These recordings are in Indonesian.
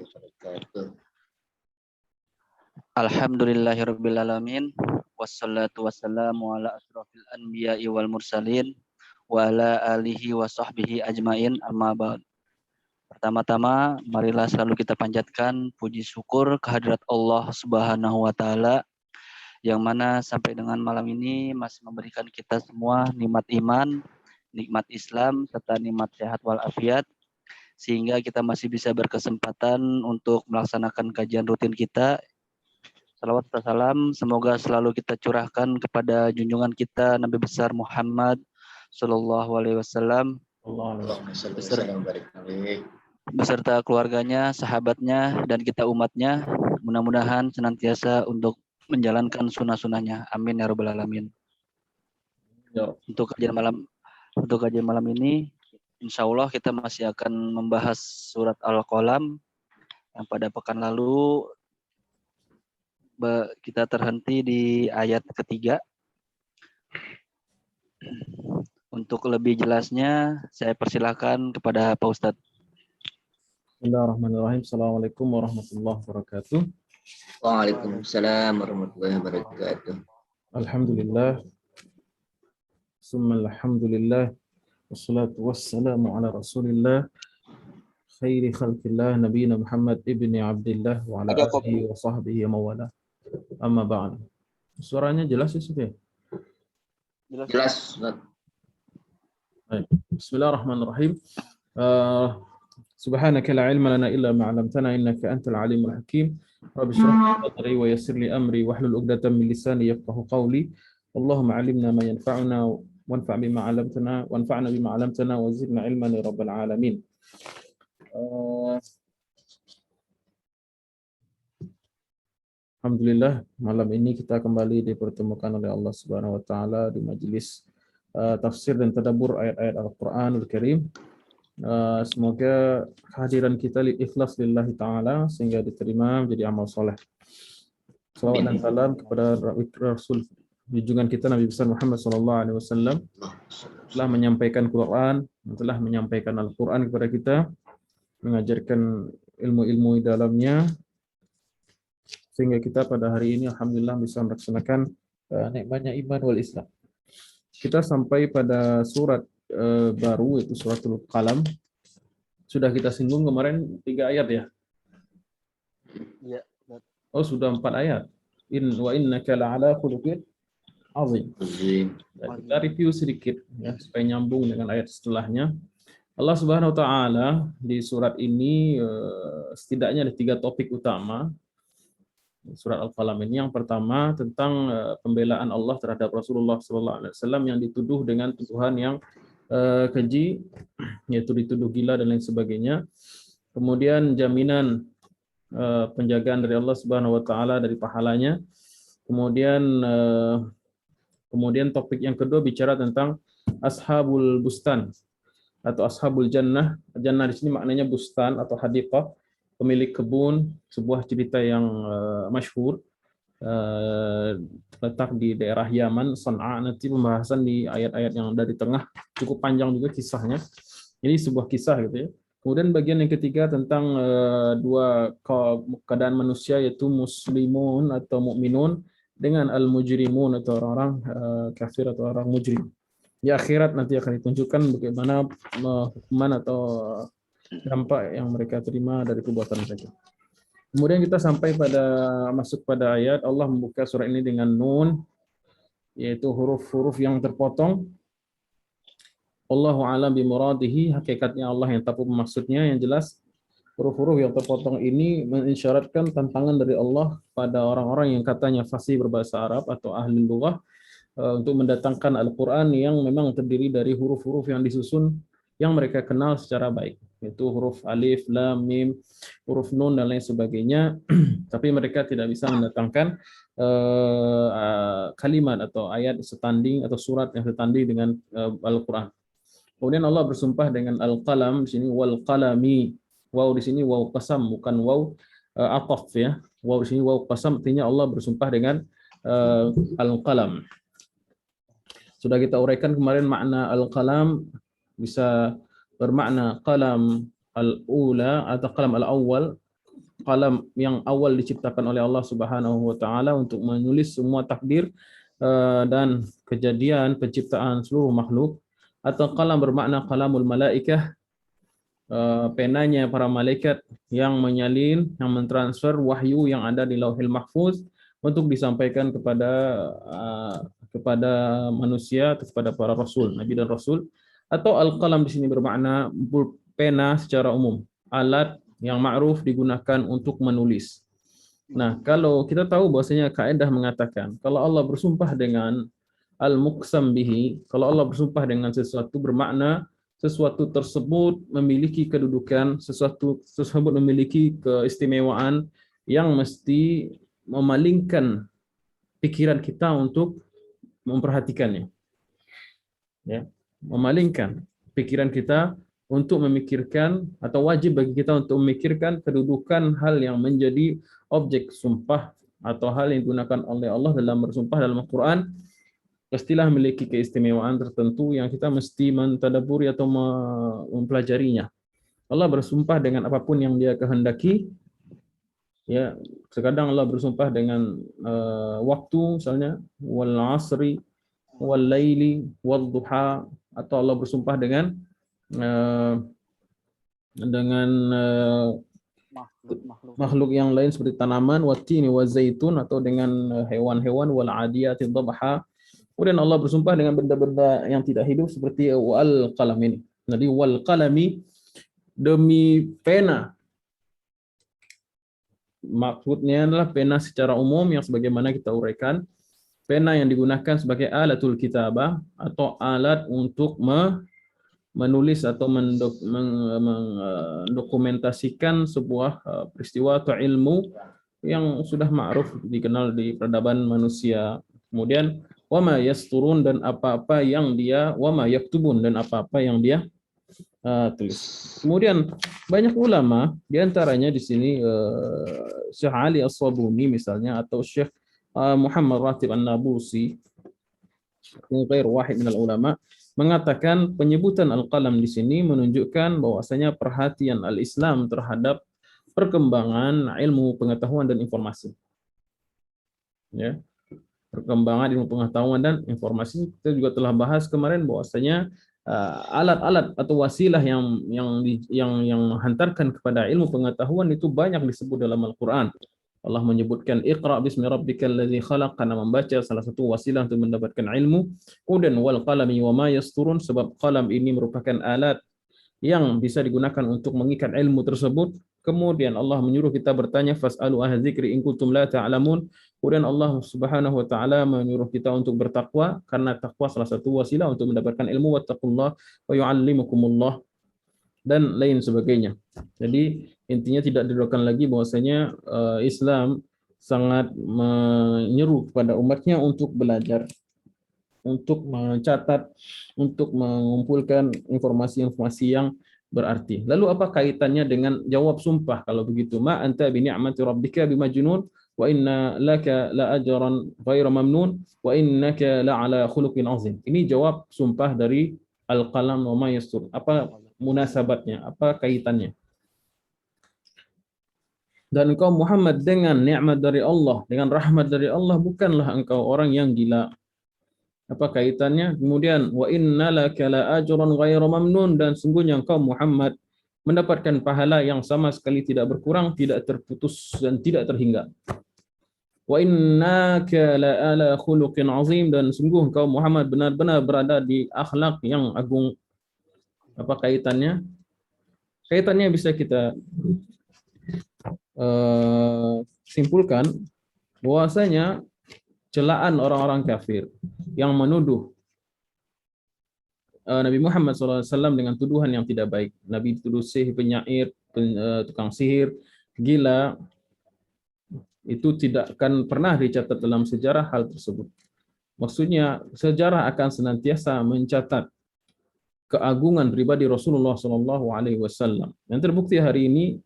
wabarakatuh. Alhamdulillahirrabbilalamin. Wassalatu wassalamu ala asrafil anbiya'i wal mursalin wa ala alihi wa sahbihi ajmain, amma ba'd. Pertama-tama, marilah selalu kita panjatkan puji syukur kehadirat Allah Subhanahu wa Ta'ala, yang mana sampai dengan malam ini masih memberikan kita semua nikmat iman, nikmat Islam, serta nikmat sehat walafiat, sehingga kita masih bisa berkesempatan untuk melaksanakan kajian rutin kita. Salawat dan salam semoga selalu kita curahkan kepada junjungan kita Nabi besar Muhammad Sallallahu Alaihi Wasallam beserta keluarganya, sahabatnya, dan kita umatnya. Mudah-mudahan senantiasa untuk menjalankan sunnah-sunnahnya. Amin ya rabbal alamin. Untuk kajian malam ini, insya Allah kita masih akan membahas surat Al-Qalam yang pada pekan lalu kita terhenti di ayat ketiga. Untuk lebih jelasnya, saya persilahkan kepada Pak Ustadz. Bismillahirrahmanirrahim. Assalamualaikum warahmatullahi wabarakatuh. Waalaikumsalam warahmatullahi wabarakatuh. Alhamdulillah. Summa alhamdulillah. Wassalatu wassalamu ala rasulillah. Khairi khalqillah nabiyina Muhammad ibni Abdillah wa ala alihi wa sahbihi wa mawala. Amma ba'd. Suaranya jelas ya, Sufyan? Jelas. Baik. Bismillahirrahmanirrahim. Subhanaka la ilma lana illa ma 'allamtana innaka antal alimul hakim. Rabbi shrah li sadri wa yassir li amri wahlul 'uqdatam min lisani yafqahu qawli. Allahumma 'allimna ma yanfa'una wanfa' bima 'allamtana wanfa'na bima 'allamtana wa zidna ilman ya rabbal alamin. Alhamdulillah, malam ini kita kembali dipertemukan oleh Allah Subhanahu wa Ta'ala di majelis tafsir dan tadabbur ayat-ayat Al-Qur'anul Karim. Semoga kehadiran kita ikhlas lillahi ta'ala sehingga diterima menjadi amal soleh. Salawat dan salam kepada Rasul junjungan kita Nabi besar Muhammad SAW telah menyampaikan Quran, telah menyampaikan Al-Quran kepada kita, mengajarkan ilmu-ilmu di dalamnya, sehingga kita pada hari ini alhamdulillah bisa melaksanakan nikmatnya iman wal Islam. Kita sampai pada surat baru, yaitu suratul Qalam. Sudah kita singgung kemarin 3 ayat ya? Iya. Oh, sudah 4 ayat. Wa innaka la'ala khuluqin azim. Nah, kita review sedikit ya supaya nyambung dengan ayat setelahnya. Allah Subhanahu wa Ta'ala di surat ini setidaknya ada 3 topik utama. Surat Al-Qalam ini yang pertama tentang pembelaan Allah terhadap Rasulullah SAW yang dituduh dengan tuduhan yang keji, yaitu dituduh gila dan lain sebagainya. Kemudian jaminan penjagaan dari Allah Subhanahu wa Ta'ala dari pahalanya. Kemudian topik yang kedua bicara tentang ashabul bustan atau ashabul jannah. Jannah di sini maknanya bustan atau hadiqah, pemilik kebun, sebuah cerita yang masyhur, letak di daerah Yaman, Sana'a. Nanti pembahasan di ayat-ayat yang dari tengah, cukup panjang juga kisahnya. Ini sebuah kisah gitu ya. Kemudian bagian yang ketiga tentang 2 keadaan manusia, yaitu muslimun atau mukminun dengan al-mujrimun atau orang-orang kafir atau orang mujrim. Di akhirat nanti akan ditunjukkan bagaimana hukuman atau dampak yang mereka terima dari perbuatan mereka. Kemudian kita sampai masuk pada ayat Allah membuka surat ini dengan nun, yaitu huruf-huruf yang terpotong. Allahu a'lam bimuradihi, hakikatnya Allah yang tahu maksudnya. Yang jelas huruf-huruf yang terpotong ini mengisyaratkan tantangan dari Allah pada orang-orang yang katanya fasih berbahasa Arab atau ahli lughah untuk mendatangkan Al-Qur'an yang memang terdiri dari huruf-huruf yang disusun yang mereka kenal secara baik, yaitu huruf alif, lam, mim, huruf nun dan lain sebagainya. Tapi mereka tidak bisa mendatangkan kalimat atau ayat setanding atau surat yang setanding dengan Al-Qur'an. Kemudian Allah bersumpah dengan Al-Qalam di sini, wal qalami. Waw di sini waw qasam, bukan waw ataf ya. Waw di sini waw qasam, artinya Allah bersumpah dengan Al-Qalam. Sudah kita uraikan kemarin makna Al-Qalam bisa bermakna qalam al-ula atau qalam al-awwal, qalam yang awal diciptakan oleh Allah Subhanahu wa taala untuk menulis semua takdir dan kejadian penciptaan seluruh makhluk, atau qalam bermakna qalamul malaikah, penanya para malaikat yang menyalin, yang mentransfer wahyu yang ada di Lauhil Mahfuz untuk disampaikan kepada manusia, kepada para rasul, nabi dan rasul. Atau al-qalam di sini bermakna pena secara umum, alat yang ma'ruf digunakan untuk menulis. Nah, kalau kita tahu bahwasanya kaidah mengatakan kalau Allah bersumpah dengan al-muqsam bihi, kalau Allah bersumpah dengan sesuatu bermakna sesuatu tersebut memiliki kedudukan, sesuatu tersebut memiliki keistimewaan yang mesti memalingkan pikiran kita untuk memperhatikannya. Ya, memalingkan pikiran kita untuk memikirkan, atau wajib bagi kita untuk memikirkan kedudukan hal yang menjadi objek sumpah atau hal yang digunakan oleh Allah dalam bersumpah dalam Al-Quran, pastilah memiliki keistimewaan tertentu yang kita mesti mentadaburi atau mempelajarinya. Allah bersumpah dengan apapun yang Dia kehendaki. Ya, terkadang Allah bersumpah dengan waktu, misalnya wal asri wal laili wal duha, atau Allah bersumpah dengan makhluk yang lain seperti tanaman, watini wa zaitun, atau dengan hewan-hewan, wal adiyati dhabha. Kemudian Allah bersumpah dengan benda-benda yang tidak hidup seperti wal qalam ini. Jadi wal qalami, demi pena. Maksudnya adalah pena secara umum yang sebagaimana kita uraikan, pena yang digunakan sebagai alatul kitabah atau alat untuk menulis atau mendokumentasikan sebuah peristiwa atau ilmu yang sudah ma'ruf dikenal di peradaban manusia. Kemudian wama yasturun, dan apa-apa yang dia, wama yaktubun, dan apa-apa yang dia tulis. Kemudian banyak ulama, diantaranya di sini Syekh Ali As-Sabuni misalnya, atau Syekh Muhammad Ratib An-Nabusi, ghair wahid minal ulama, mengatakan penyebutan al-qalam di sini menunjukkan bahwasanya perhatian al-Islam terhadap perkembangan ilmu pengetahuan dan informasi. Ya. Perkembangan ilmu pengetahuan dan informasi, kita juga telah bahas kemarin bahwasanya alat-alat atau wasilah yang menghantarkan kepada ilmu pengetahuan itu banyak disebut dalam Al-Qur'an. Allah menyebutkan Iqra bismi rabbikal ladzi khalaq, karena membaca salah satu wasilah untuk mendapatkan ilmu. Kemudian wal qalami wa ma yasturun, sebab qalam ini merupakan alat yang bisa digunakan untuk mengikat ilmu tersebut. Kemudian Allah menyuruh kita bertanya, fas'alu ahla dzikri in kuntum la ta'lamun. Kemudian Allah Subhanahu wa taala menyuruh kita untuk bertakwa, karena takwa salah satu wasilah untuk mendapatkan ilmu. Wattaqullah wa yu'allimukumullah, dan lain sebagainya. Jadi intinya tidak diragukan lagi bahwasanya Islam sangat menyeru kepada umatnya untuk belajar, untuk mencatat, untuk mengumpulkan informasi-informasi yang berarti. Lalu apa kaitannya dengan jawab sumpah kalau begitu? Ma anta bi ni'mati rabbika bimajnun wa inna laka la ajran ghairu mamnun wa innaka la ala khuluqin azim. Ini jawab sumpah dari al-qalam wa ma yastur. Apa munasabatnya? Apa kaitannya? Dan engkau Muhammad dengan nikmat dari Allah, dengan rahmat dari Allah, bukanlah engkau orang yang gila. Apa kaitannya? Kemudian wa innalaka la ajran ghairu mamnun, dan sungguhnya engkau Muhammad mendapatkan pahala yang sama sekali tidak berkurang, tidak terputus dan tidak terhingga. Wa innaka la ala khuluqin azim, dan sungguh engkau Muhammad benar-benar berada di akhlak yang agung. Apa kaitannya? Kaitannya bisa kita simpulkan bahwasanya celaan orang-orang kafir yang menuduh Nabi Muhammad SAW dengan tuduhan yang tidak baik. Nabi dituduh sihir, penyair, tukang sihir, gila. Itu tidak akan pernah dicatat dalam sejarah hal tersebut. Maksudnya sejarah akan senantiasa mencatat keagungan pribadi Rasulullah SAW. Yang terbukti hari ini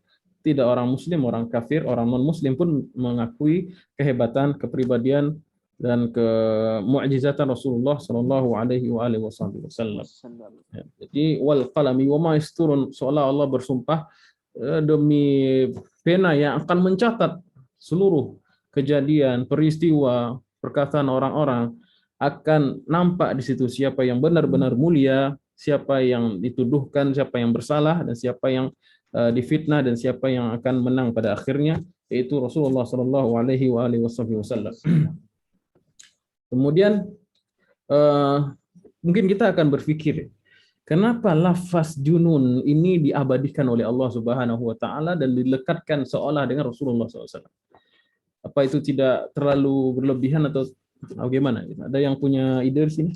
tidak orang Muslim, orang kafir, orang non-Muslim pun mengakui kehebatan, kepribadian, dan kemu'jizatan Rasulullah Shallallahu Alaihi Wasallam. Ya, jadi wal qalami wa ma yasturun, seolah Allah bersumpah demi pena yang akan mencatat seluruh kejadian, peristiwa, perkataan orang-orang, akan nampak di situ siapa yang benar-benar mulia, siapa yang dituduhkan, siapa yang bersalah, dan siapa yang difitnah, dan siapa yang akan menang pada akhirnya, yaitu Rasulullah Shallallahu Alaihi Wasallam. Kemudian mungkin kita akan berpikir, kenapa lafaz junun ini diabadikan oleh Allah Subhanahu wa taala dan dilekatkan seolah dengan Rasulullah SAW? Apa itu tidak terlalu berlebihan atau bagaimana? Ada yang punya ide di sini?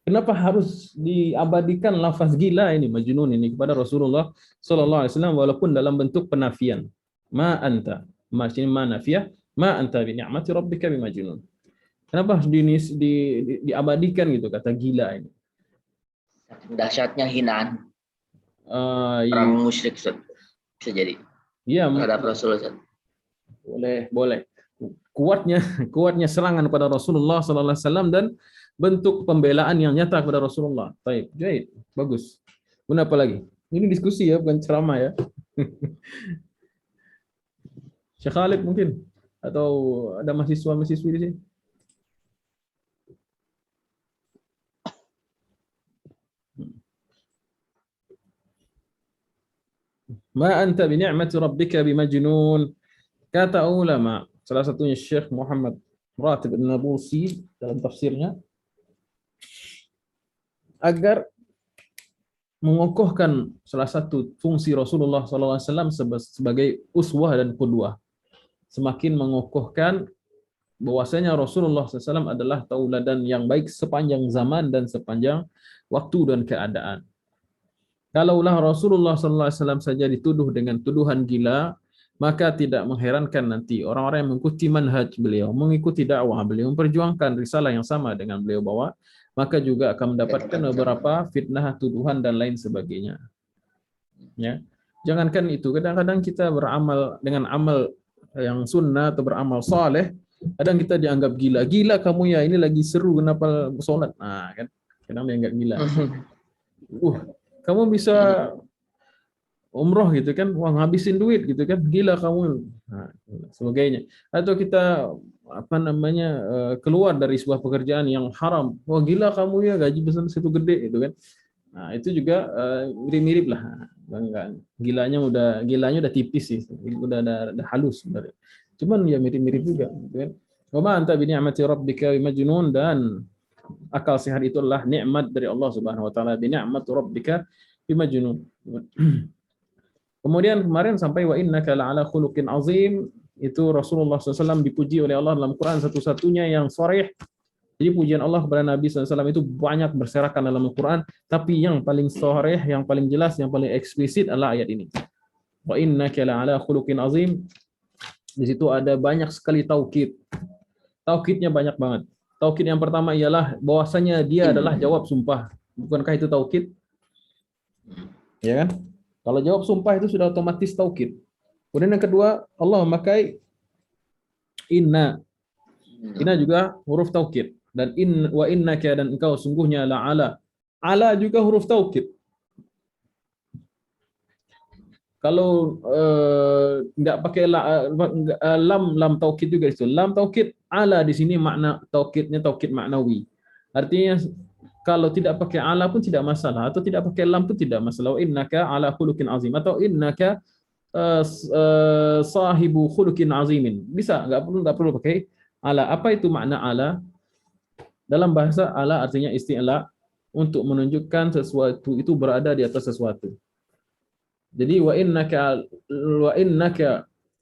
Kenapa harus diabadikan lafaz gila ini, majnun ini, kepada Rasulullah sallallahu alaihi wasallam walaupun dalam bentuk penafian? Ma anta, ma nafiyah, ma anta bi ni'mati rabbika bimajnun. Kenapa harus diabadikan gitu kata gila ini? Dahsyatnya hinaan orang musyrik, Ustaz. Bisa jadi. Iya, terhadap Rasulullah, Ustaz. Boleh. Kuatnya serangan pada Rasulullah sallallahu alaihi wasallam dan bentuk pembelaan yang nyata kepada Rasulullah. Baik, jahit. Bagus. Kemudian apa lagi? Ini diskusi ya, bukan ceramah ya. Syekh Khalid mungkin, atau ada mahasiswa-mahasiswi di sini? Ma anta bi ni'mati rabbika bimajnun. Kata ulama, salah satunya Syekh Muhammad Ratib An-Nabusi dalam tafsirnya, agar mengokohkan salah satu fungsi Rasulullah SAW sebagai uswah dan qudwah, semakin mengokohkan bahwasanya Rasulullah SAW adalah tauladan yang baik sepanjang zaman dan sepanjang waktu dan keadaan. Kalaulah Rasulullah SAW saja dituduh dengan tuduhan gila, maka tidak mengherankan nanti orang-orang yang mengikuti manhaj beliau, mengikuti dakwah beliau, memperjuangkan risalah yang sama dengan beliau bawa, maka juga akan mendapatkan beberapa fitnah, tuduhan, dan lain sebagainya. Ya, jangankan itu, kadang-kadang kita beramal dengan amal yang sunnah atau beramal saleh, kadang kita dianggap gila. Gila kamu ya, ini lagi seru kenapa sholat? Nah, kan kadang dianggap gila. Kamu bisa umroh gitu kan, wah ngabisin duit gitu kan, gila kamu. Nah, sebagainya. Atau kita keluar dari sebuah pekerjaan yang haram, wah gila kamu ya, gaji besar situ gede gitu kan. Nah, itu juga mirip-mirip lah. Gilanya udah tipis sih, udah ada halus sebenarnya. Cuman ya mirip-mirip juga gitu kan. Wa ma anta bi ni'mati rabbika bimajnun, dan akal sehat itu adalah nikmat dari Allah Subhanahu wa taala. Bi ni'mati rabbika bimajnun. Kemudian kemarin sampai wa innaka la'ala khuluqin azim, itu Rasulullah SAW dipuji oleh Allah dalam Quran satu-satunya yang sharih. Jadi pujian Allah kepada Nabi SAW itu banyak berserakan dalam Al-Quran, tapi yang paling sharih, yang paling jelas, yang paling eksplisit adalah ayat ini. Wa innaka la'ala khuluqin azim. Di situ ada banyak sekali taukid. Taukidnya banyak banget. Taukid yang pertama ialah bahwasanya dia adalah jawab sumpah. Bukankah itu taukid? Ya kan? Kalau jawab sumpah itu sudah otomatis taukid. Kemudian yang kedua, Allah memakai inna. Inna juga huruf taukid. Dan wa innaka, dan engkau sungguhnya la'ala. Ala juga huruf taukid. Kalau nggak pakai lam taukid juga itu. Lam taukid, ala di sini makna taukidnya taukid maknawi. Artinya kalau tidak pakai ala pun tidak masalah, atau tidak pakai lam pun tidak masalah. Innaka ala khuluqin azim, atau innaka sahibu khuluqin azimin. Bisa, nggak perlu pakai ala. Apa itu makna ala? Dalam bahasa ala artinya isti'la, untuk menunjukkan sesuatu itu berada di atas sesuatu. Jadi wa innaka,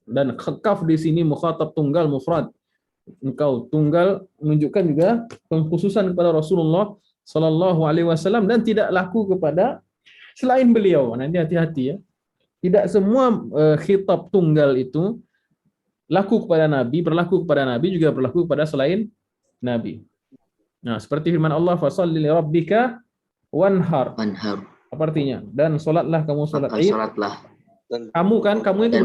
dan kaf di sini mukhatab tunggal mufrad. Engkau tunggal menunjukkan juga pengkhususan kepada Rasulullah Sallallahu Alaihi Wasallam, dan tidak laku kepada selain beliau. Nanti hati-hati ya. Tidak semua khitab tunggal itu laku kepada Nabi, berlaku kepada Nabi, juga berlaku kepada selain Nabi. Nah, seperti firman Allah, fasalli li rabbika wanhar. Apa artinya? Dan solatlah kamu solat Id. Kamu itu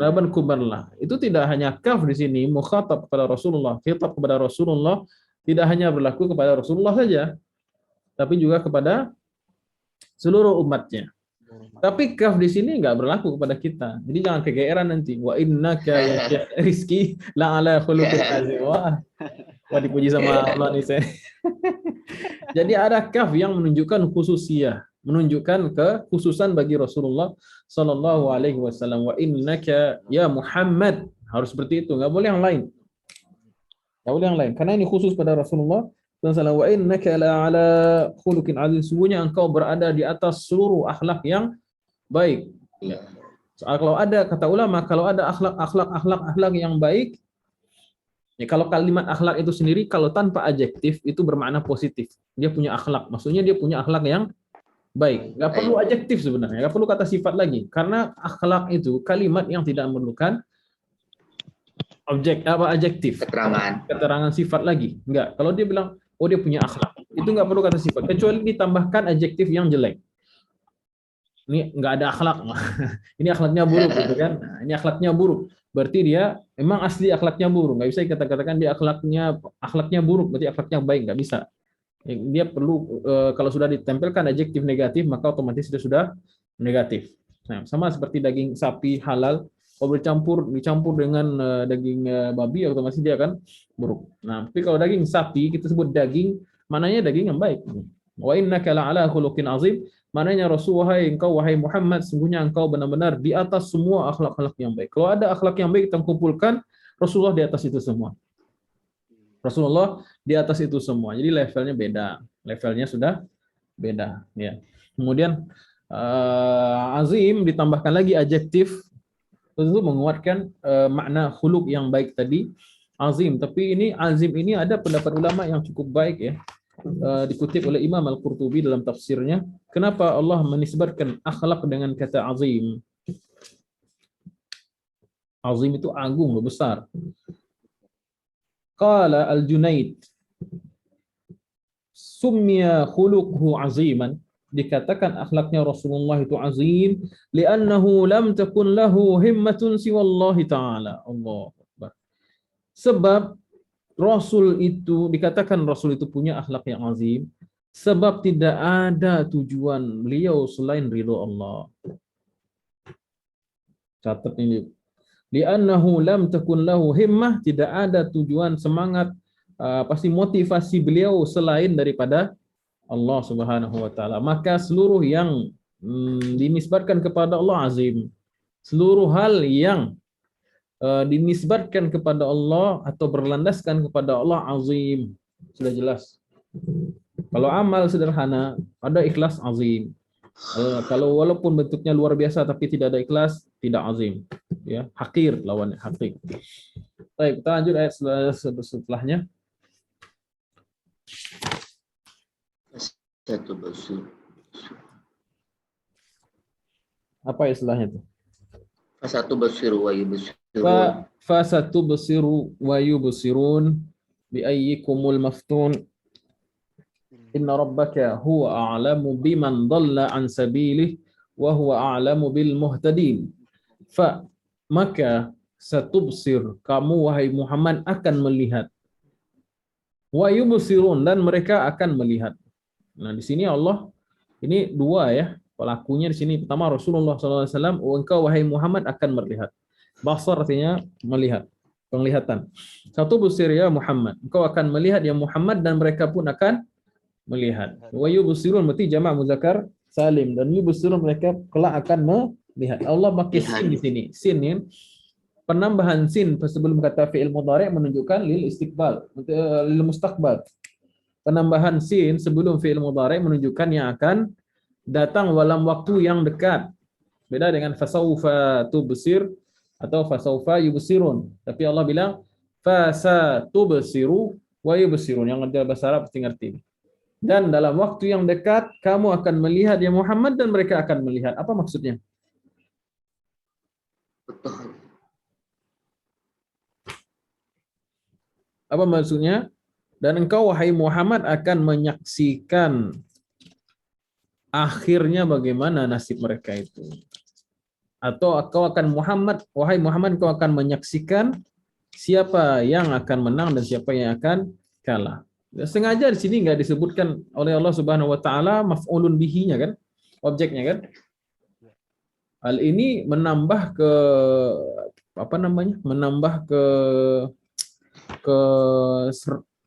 berkurbanlah. Itu tidak hanya kaf di sini mukhatab kepada Rasulullah, khitab kepada Rasulullah, tidak hanya berlaku kepada Rasulullah saja, tapi juga kepada seluruh umatnya. Tapi kaf di sini nggak berlaku kepada kita. Jadi jangan kegeeran nanti. Wa innaka ya Rizki la ala khuluqin azim. Wah, dipuji sama Allah nih saya. Jadi ada kaf yang menunjukkan khususiyah, menunjukkan kekhususan bagi Rasulullah Sallallahu Alaihi Wasallam. Wa innaka ya Muhammad, harus seperti itu, nggak boleh yang lain. Nggak boleh yang lain, karena ini khusus pada Rasulullah SAW. Wa innaka la ala khuluqin azim, sungguhnya engkau berada di atas seluruh akhlak yang baik. Ya. Soal kalau ada, kata ulama, kalau ada akhlak yang baik, ya kalau kalimat akhlak itu sendiri kalau tanpa adjektif itu bermakna positif. Dia punya akhlak, maksudnya dia punya akhlak yang baik. Nggak perlu adjektif sebenarnya, nggak perlu kata sifat lagi, karena akhlak itu kalimat yang tidak memerlukan adjektif, keterangan sifat lagi. Enggak. Kalau dia bilang, oh dia punya akhlak, itu nggak perlu kata sifat, kecuali ditambahkan adjektif yang jelek. Ini nggak ada akhlak, ini akhlaknya buruk, gitu kan? Nah, ini akhlaknya buruk, berarti dia memang asli akhlaknya buruk. Nggak bisa kita katakan dia akhlaknya buruk, berarti akhlaknya baik, nggak bisa. Dia perlu kalau sudah ditempelkan adjektif negatif, maka otomatis sudah negatif. Nah, sama seperti daging sapi halal. Kalau dicampur dengan daging babi, otomatis dia akan buruk. Nah, tapi kalau daging sapi kita sebut daging, mananya daging yang baik. Wa innaka la'ala khuluqin azim, mananya Rasulullah, engkau wahai Muhammad, sungguhnya engkau benar-benar di atas semua akhlak-akhlak yang baik. Kalau ada akhlak yang baik kita kumpulkan, Rasulullah di atas itu semua. Rasulullah di atas itu semua. Jadi levelnya beda. Levelnya sudah beda, ya. Kemudian azim ditambahkan lagi adjektif tentu menguatkan makna khuluq yang baik tadi, azim. Tapi ini azim ini ada pendapat ulama yang cukup baik, ya. Dikutip oleh Imam Al-Qurtubi dalam tafsirnya. Kenapa Allah menisbatkan akhlak dengan kata azim? Azim itu agung, besar. Qala Al-Junaid, summiya khuluquhu aziman, dikatakan akhlaknya Rasulullah itu azim li'annahu lam takun lahu himmatun siwallahi ta'ala. Allahu Akbar. Sebab Rasul itu dikatakan Rasul itu punya akhlak yang azim sebab tidak ada tujuan beliau selain ridho Allah. Catat ini. Li'annahu lam takun lahu himmah, tidak ada tujuan semangat pasti motivasi beliau selain daripada Allah Subhanahu wa taala. Maka seluruh yang dinisbatkan kepada Allah azim. Seluruh hal yang dinisbatkan kepada Allah atau berlandaskan kepada Allah azim. Sudah jelas. Kalau amal sederhana ada ikhlas azim. Kalau walaupun bentuknya luar biasa tapi tidak ada ikhlas, tidak azim. Ya, hakir lawannya, hakir. Baik, kita lanjut ayat setelahnya. Apa istilahnya itu? Fasatubsiru wa yubsirun. Fasatubsiru wa yubsirun bi ayyikumul maftun. Inna rabbaka huwa a'lamu biman dhalla an sabilihi wa huwa a'lamu bil muhtadin. Maka satubsir, kamu wahai Muhammad akan melihat. Wa yubsirun, dan mereka akan melihat. Nah, di sini Allah ini dua, ya, pelakunya di sini. Pertama Rasulullah SAW, engkau wahai Muhammad akan melihat. Basar artinya melihat, penglihatan. Satu busir ya Muhammad, engkau akan melihat ya Muhammad, dan mereka pun akan melihat. Wa yubsirun berarti jamak muzakkar salim, dan yubsirun mereka kelak akan melihat. Allah pakai sin di sini. Sin ini penambahan sin sebelum kata fi'il mudhari' menunjukkan lil istiqbal, lil mustaqbal. Penambahan sin sebelum fi'il mudhari' menunjukkan yang akan datang dalam waktu yang dekat. Beda dengan fasaufa tubsir atau fasaufa yubsirun. Tapi Allah bilang fasatubsiru wa yubsirun. Yang ada bahasa Arab pasti ngerti. Dan dalam waktu yang dekat kamu akan melihat ya Muhammad, dan mereka akan melihat. Apa maksudnya? Apa maksudnya? Dan engkau wahai Muhammad akan menyaksikan akhirnya bagaimana nasib mereka itu. Atau engkau akan wahai Muhammad, engkau akan menyaksikan siapa yang akan menang dan siapa yang akan kalah. Sengaja di sini nggak disebutkan oleh Allah Subhanahu wa taala maf'ulun bihi-nya kan? Objeknya kan? Hal ini menambah ke apa namanya? Menambah ke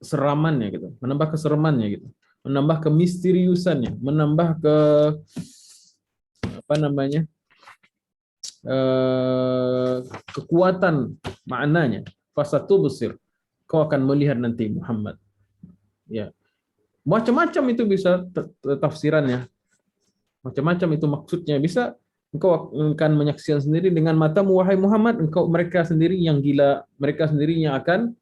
seramannya gitu, menambah keseremannya gitu, menambah kemisteriusannya, menambah ke apa namanya? Kekuatan maknanya. Fasatu besir, kau akan melihat nanti Muhammad. Ya, macam-macam itu bisa tafsirannya, macam-macam itu maksudnya. Bisa engkau akan menyaksikan sendiri dengan matamu wahai Muhammad, engkau mereka sendiri yang gila, mereka sendiri yang akan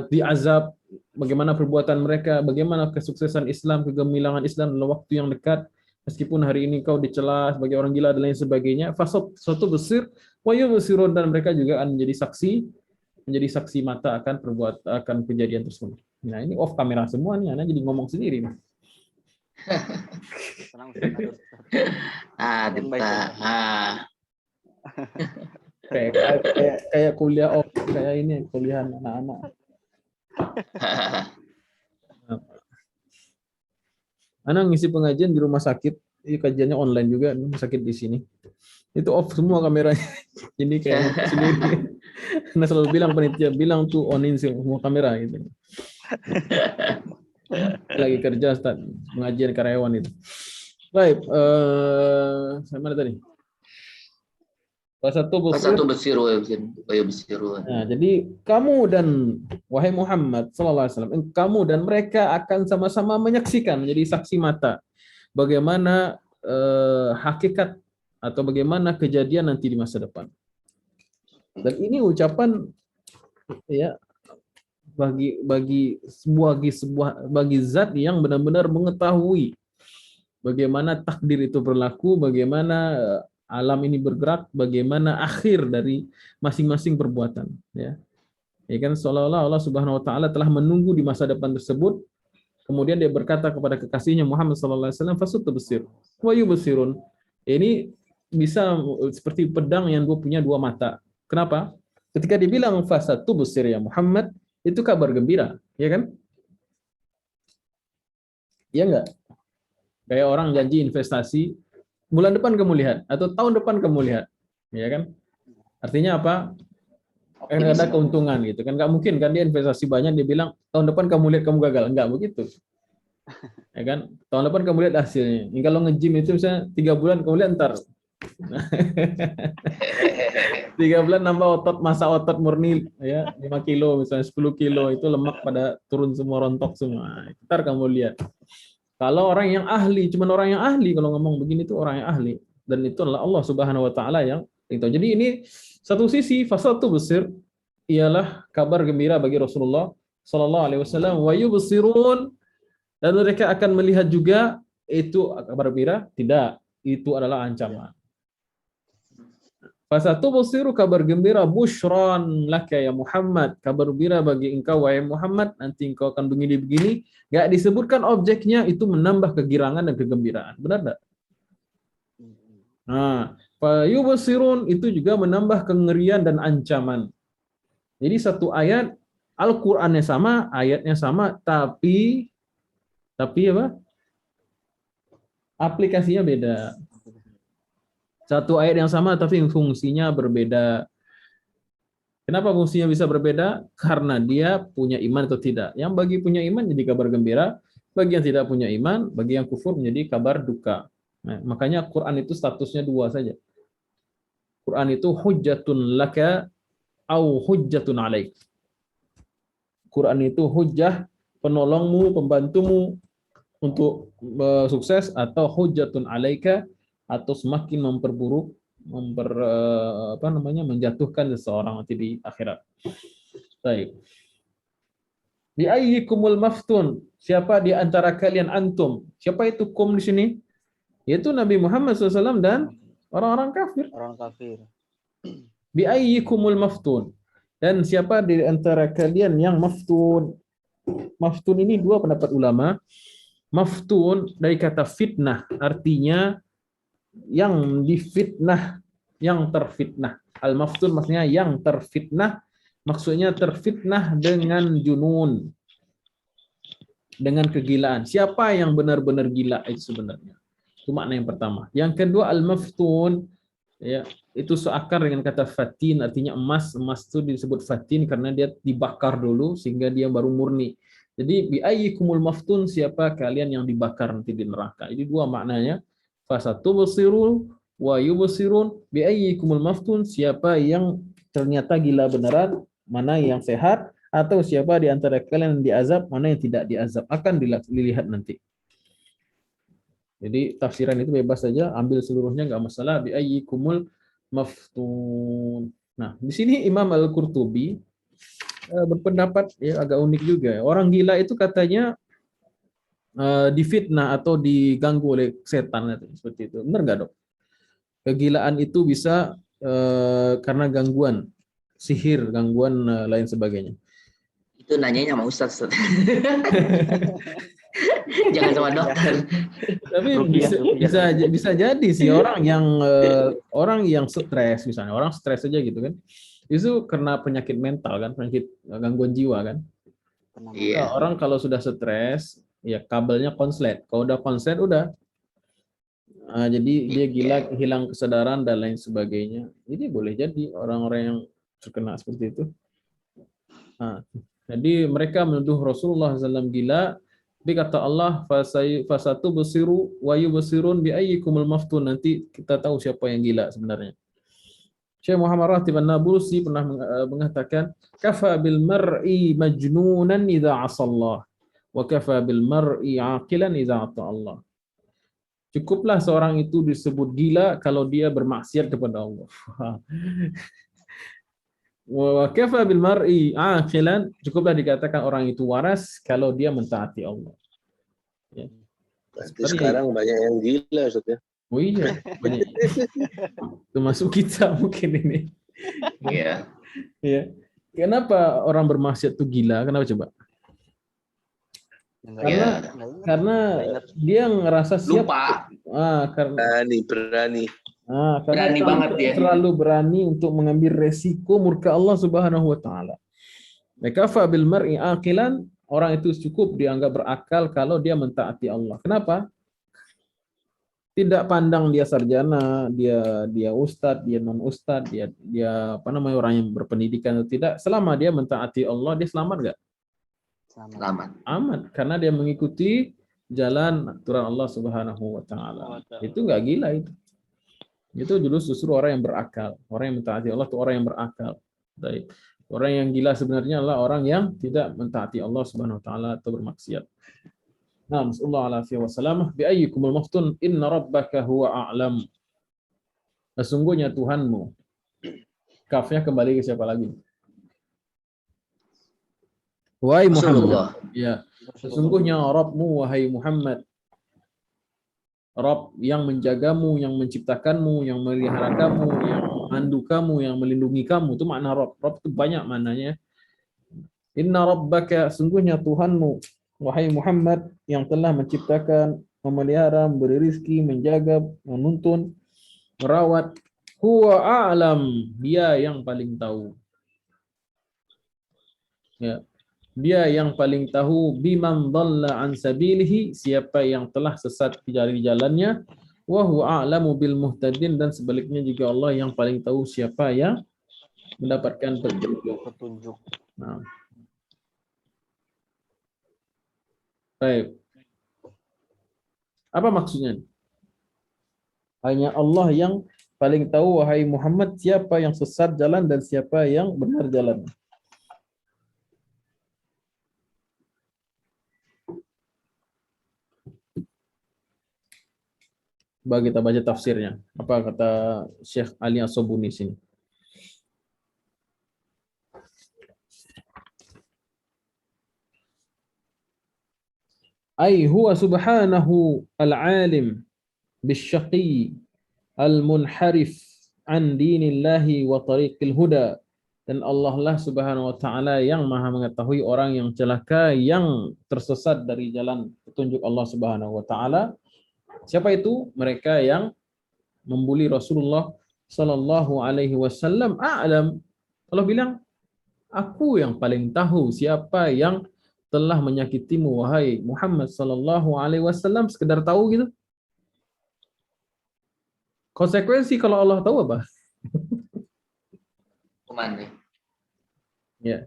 diazab, bagaimana perbuatan mereka, bagaimana kesuksesan Islam, kegemilangan Islam dalam waktu yang dekat, meskipun hari ini kau dicela sebagai orang gila dan lain sebagainya. Suatu besir, wa yubsirun, dan mereka juga akan menjadi saksi mata akan kejadian tersebut. Nah, ini off kamera semua nih, Ana jadi ngomong sendiri nih. Tenang Ustaz, ada Ustaz. Yang baik, Dita. Ustaz. Kayak kuliah off, kayak ini kuliah anak-anak. Ana ngisi pengajian di rumah sakit, ini kajiannya online juga, rumah sakit di sini. Itu off semua kameranya. Jadi kayak sendiri. Nah, selalu bilang panitia, bilang tuh onin semua kamera gitu. Lagi kerja Ustaz, pengajian karyawan itu. Baik, saya mana tadi? Fasatu basiru wa yubsirun. Nah, jadi kamu dan wahai Muhammad sallallahu alaihi wasallam, kamu dan mereka akan sama-sama menyaksikan, menjadi saksi mata bagaimana hakikat atau bagaimana kejadian nanti di masa depan. Dan ini ucapan ya bagi zat yang benar-benar mengetahui bagaimana takdir itu berlaku, bagaimana alam ini bergerak, bagaimana akhir dari masing-masing perbuatan, ya. Ya kan, seolah-olah Allah Subhanahu wa taala telah menunggu di masa depan tersebut. Kemudian dia berkata kepada kekasihnya Muhammad sallallahu alaihi wasallam, fasutubsir wa yubsirun. Ini bisa seperti pedang yang punya dua mata. Kenapa? Ketika dibilang fasatubsir ya Muhammad, itu kabar gembira, ya kan? Iya enggak? Kayak orang janji investasi, bulan depan kamu lihat atau tahun depan kamu lihat, ya kan? Artinya apa? Kan ada keuntungan gitu kan, nggak mungkin kan dia investasi banyak dia bilang tahun depan kamu lihat kamu gagal, nggak begitu, ya kan? Tahun depan kamu lihat hasilnya. Ini kalau nge-gym itu misalnya 3 bulan kamu lihat ntar 3 bulan nambah otot, masa otot murni ya 5 kilo misalnya 10 kilo itu lemak pada turun semua, rontok semua, ntar kamu lihat. Kalau orang yang ahli, cuman orang yang ahli kalau ngomong begini tuh orang yang ahli, dan itu adalah Allah Subhanahu wa taala yang itu. Jadi ini satu sisi fasatu besir ialah kabar gembira bagi Rasulullah sallallahu alaihi wasallam, wa yubsirun, dan mereka akan melihat juga. Itu kabar gembira? Tidak, itu adalah ancaman. Fasatu basiru, kabar gembira, busyran laka ya Muhammad, kabar gembira bagi engkau wahai Muhammad, nanti engkau akan begini-begini. Enggak disebutkan objeknya, itu menambah kegirangan dan kegembiraan. Benar enggak? Nah, fayubsirun itu juga menambah kengerian dan ancaman. Jadi satu ayat, Al-Qur'annya sama, ayatnya sama, tapi apa? Aplikasinya beda. Satu ayat yang sama tapi fungsinya berbeda. Kenapa fungsinya bisa berbeda? Karena dia punya iman atau tidak. Yang bagi punya iman jadi kabar gembira, bagi yang tidak punya iman, bagi yang kufur menjadi kabar duka. Nah, makanya Quran itu statusnya dua saja. Quran itu hujjatun laka au hujjatun alaik. Quran itu hujjah, penolongmu, pembantumu untuk sukses, atau hujjatun alaika, atau semakin memperburuk, menjatuhkan seseorang nanti di akhirat. Baik. Bi ayyikumul maftun, siapa di antara kalian antum? Siapa itu kum di sini? Yaitu Nabi Muhammad SAW dan orang-orang kafir. Orang kafir. Bi ayyikumul maftun, dan siapa di antara kalian yang maftun? Maftun ini dua pendapat ulama. Maftun dari kata fitnah, artinya yang difitnah, yang terfitnah. Al-maftun maksudnya yang terfitnah, maksudnya terfitnah dengan junun, dengan kegilaan. Siapa yang benar-benar gila itu sebenarnya? Itu makna yang pertama. Yang kedua al-maftun, ya, itu seakar dengan kata fatin, artinya emas. Emas itu disebut fatin karena dia dibakar dulu sehingga dia baru murni. Jadi bi ayyikumul maftun, siapa kalian yang dibakar nanti di neraka. Jadi dua maknanya. Fasatubsirun wa yubsirun bi ayyikumul maftun, siapa yang ternyata gila beneran, mana yang sehat, atau siapa di antara kalian yang diazab, mana yang tidak diazab, akan dilihat nanti. Jadi tafsiran itu bebas saja, ambil seluruhnya nggak masalah. Bi ayyikumul maftun. Nah, di sini Imam Al-Qurtubi berpendapat, ya, agak unik juga. Orang gila itu katanya difitnah atau diganggu oleh setan, seperti itu. Benar nggak, Dok? Kegilaan itu bisa karena gangguan sihir, gangguan lain sebagainya. Itu nanyanya sama Ustaz. Jangan sama dokter. Tapi bisa jadi sih orang yang stres, misalnya orang stres aja gitu kan, itu karena penyakit mental kan, penyakit gangguan jiwa kan. Iya. Orang kalau sudah stres, ya kabelnya konslet. Kalau udah konslet udah, jadi dia gila, hilang kesadaran dan lain sebagainya. Jadi boleh jadi orang-orang yang terkena seperti itu. Nah, jadi mereka menuduh Rasulullah SAW gila. Tapi kata Allah, fasatu besiru wa yubsirun bi ayyikumul maftun. Nanti kita tahu siapa yang gila sebenarnya. Syekh Muhammad Ratib An-Nabulsi pernah mengatakan, kafa bil mar'i majnunan idza 'asallah wa kafa bil mar'i 'aqilan idza 'ata Allah. Cukuplah seorang itu disebut gila kalau dia bermaksiat kepada Allah. Wa kafa bil mar'i aqilan, cukuplah dikatakan orang itu waras kalau dia mentaati Allah. Ya. Sekarang banyak yang gila, Ustaz ya. Oh iya, banyak. Termasuk kita mungkin ini. Iya. Ya. Kenapa orang bermaksiat itu gila? Kenapa coba? Karena dia ngerasa siap. Lupa. Karena Berani. Berani banget dia. Terlalu berani untuk mengambil resiko murka Allah Subhanahu wa taala. Kafa bil mar'i aqilan, orang itu cukup dianggap berakal kalau dia mentaati Allah. Kenapa? Tidak pandang dia sarjana, dia ustadz, dia non ustadz, dia orang yang berpendidikan atau tidak, selama dia mentaati Allah, dia selamat enggak? Selamat. Aman, karena dia mengikuti jalan aturan Allah Subhanahu wa taala. Itu enggak gila itu. Itu justru orang yang berakal. Orang yang mentaati Allah itu orang yang berakal. Baik. Orang yang gila sebenarnya adalah orang yang tidak mentaati Allah Subhanahu wa taala atau bermaksiat. Nah, sallallahu alaihi wasallam, bi ayyikumul maftun inna rabbaka huwa a'lam. Sesungguhnya Tuhanmu. Kafnya kembali ke siapa lagi? Wahai Muhammad. Ya. Sesungguhnya Rabbmu wahai Muhammad. Rabb yang menjagamu, yang menciptakanmu, yang memelihara kamu, yang memandu kamu, yang melindungi kamu. Itu makna Rabb. Rabb itu banyak maknanya. Inna rabbaka, sungguhnya Tuhanmu, wahai Muhammad, yang telah menciptakan, memelihara, memberi rizki, menjaga, menuntun, merawat. Huwa a'lam, dia yang paling tahu. Ya. Dia yang paling tahu biman dhalla an sabilihi, siapa yang telah sesat dari jalannya, wa huwa a'lamu bil muhtadin, dan sebaliknya juga Allah yang paling tahu siapa yang mendapatkan petunjuk. Nah. Baik. Apa maksudnya? Hanya Allah yang paling tahu, wahai Muhammad, siapa yang sesat jalan dan siapa yang benar jalan. Coba kita baca tafsirnya. Apa kata Syekh Ali As-Sobuni sini? Ai huwa subhanahu al-alim bisyaqi al-munharif an dinillahi wa tariqil huda. Dan Allah lah subhanahu wa ta'ala yang maha mengetahui orang yang celaka, yang tersesat dari jalan petunjuk Allah subhanahu wa ta'ala. Siapa itu? Mereka yang membuli Rasulullah sallallahu alaihi wasallam. A'lam. Allah bilang, aku yang paling tahu siapa yang telah menyakitimu wahai Muhammad sallallahu alaihi wasallam. Sekedar tahu gitu. Konsekuensi kalau Allah tahu apa? Kuman nih. Ya.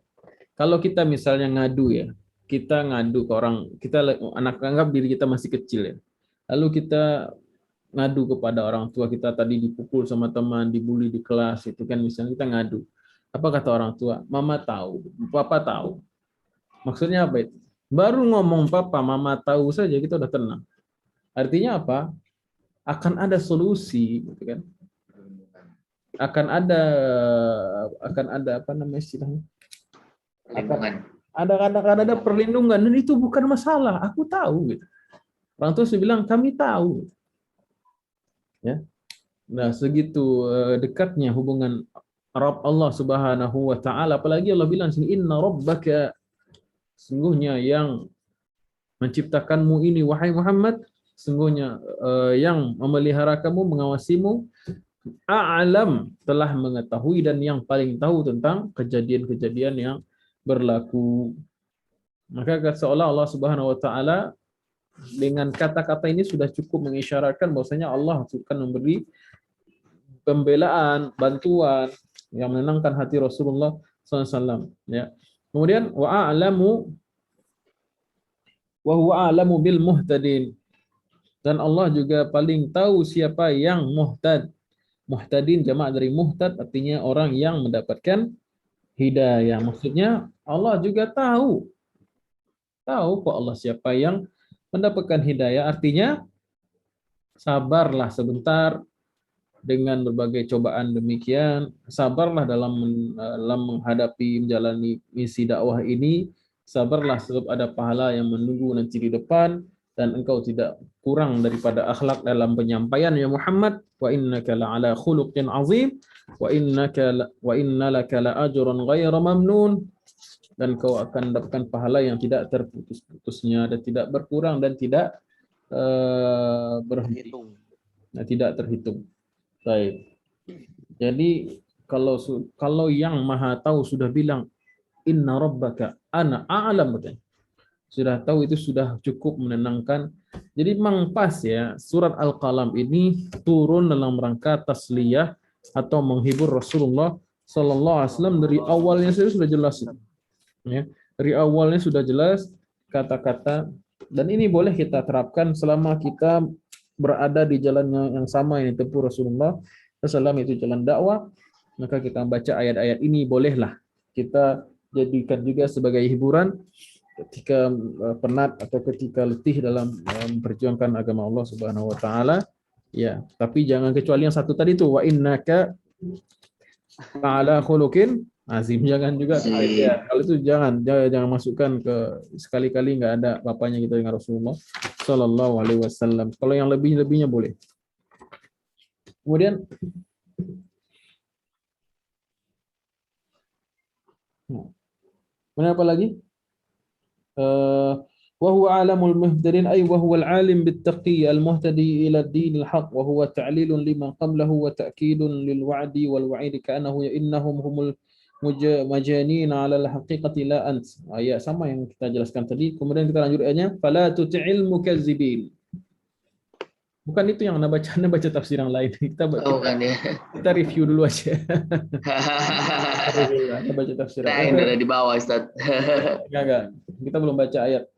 Kalau kita misalnya ngadu ya, kita ngadu ke orang, kita anak anggap diri kita masih kecil ya. Lalu kita ngadu kepada orang tua kita, tadi dipukul sama teman, dibully di kelas, itu kan misalnya kita ngadu. Apa kata orang tua? Mama tahu, papa tahu. Maksudnya apa itu? Baru ngomong papa, mama tahu saja kita udah tenang. Artinya apa? Akan ada solusi, gitu kan? Akan ada apa namanya istilahnya? Perlindungan. Ada perlindungan, dan itu bukan masalah. Aku tahu, gitu. Orang tua bilang kami tahu. Ya. Nah, segitu dekatnya hubungan Rabb Allah Subhanahu wa taala, apalagi Allah bilang sini inna rabbaka, sungguhnya yang menciptakanmu ini wahai Muhammad, sungguhnya yang memelihara kamu, mengawasimu, a'lam, telah mengetahui dan yang paling tahu tentang kejadian-kejadian yang berlaku. Maka seolah Allah Subhanahu wa taala dengan kata-kata ini sudah cukup mengisyaratkan bahwasanya Allah akan memberi pembelaan, bantuan yang menenangkan hati Rasulullah SAW. Ya. Kemudian wa huwa a'lamu bil muhtadin, dan Allah juga paling tahu siapa yang muhtad. Muhtadin jamak dari muhtad, artinya orang yang mendapatkan hidayah. Maksudnya Allah juga tahu kok Allah siapa yang mendapatkan hidayah. Artinya sabarlah sebentar dengan berbagai cobaan demikian, sabarlah dalam menghadapi menjalani misi dakwah ini, sabarlah sebab ada pahala yang menunggu nanti di depan, dan engkau tidak kurang daripada akhlak dalam penyampaian ya Muhammad. Wa innaka la'ala khuluqin azim wa inna laka la'ajran ghayra mamnun, dan kau akan mendapatkan pahala yang tidak terputus-putusnya dan tidak berkurang dan tidak berhenti. Nah, tidak terhitung. Baik. Jadi kalau yang Maha Tahu sudah bilang inna rabbaka ana a'lam, sudah tahu, itu sudah cukup menenangkan. Jadi memang pas ya, surat Al-Qalam ini turun dalam rangka tasliyah atau menghibur Rasulullah Sallallahu Alaihi Wasallam. Dari awalnya sudah jelas, ya. Dari awalnya sudah jelas kata-kata, dan ini boleh kita terapkan selama kita berada di jalannya yang sama yang ditempuh Rasulullah SAW, itu jalan dakwah. Maka kita baca ayat-ayat ini, bolehlah kita jadikan juga sebagai hiburan ketika penat atau ketika letih dalam memperjuangkan agama Allah Subhanahu wa taala. Ya, tapi jangan kecuali yang satu tadi itu, wa innaka ta'ala khuluqin azim. Jangan juga ya, kalau itu jangan masukkan ke sekali-kali nggak ada bapaknya kita dengan Rasulullah sallallahu alaihi wasallam. Kalau yang lebih-lebihnya boleh. Kemudian apa lagi? وهو عالم المهتدين أي وهو العالم بالتقي المهتدي إلى الدين الحق وهو تعليل لما قبله وتأكيد للوعد والوعيد كأنه إنهم هم المجانين على الحقيقة لا أنت. Ayat sama yang kita jelaskan tadi. Kemudian kita lanjut ayatnya, فلا تطع المكذبين. Bukan itu yang Anda baca tafsir yang lain. Kita review dulu aja. Anda baca tafsir. Nah, ini ada di bawah, Ustaz. Enggak. Kita belum baca ayat.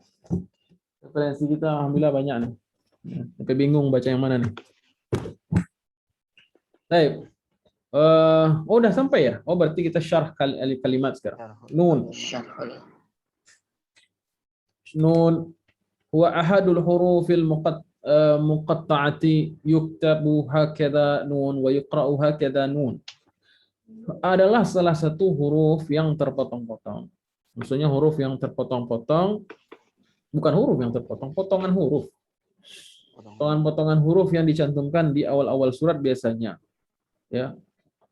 Referensi kita alhamdulillah banyak nih. Tapi bingung baca yang mana nih. Baik. Udah sampai ya? Oh, berarti kita syarh kalimat sekarang. Nun. Nun huwa ahadul hurufil muqatta'ati yuktabu hakadha nun wa yuqra'u hakadha nun. Adalah salah satu huruf yang terpotong-potong. Maksudnya huruf yang terpotong-potong, bukan huruf yang terpotong, potongan huruf. Potongan-potongan huruf yang dicantumkan di awal-awal surat biasanya. Ya.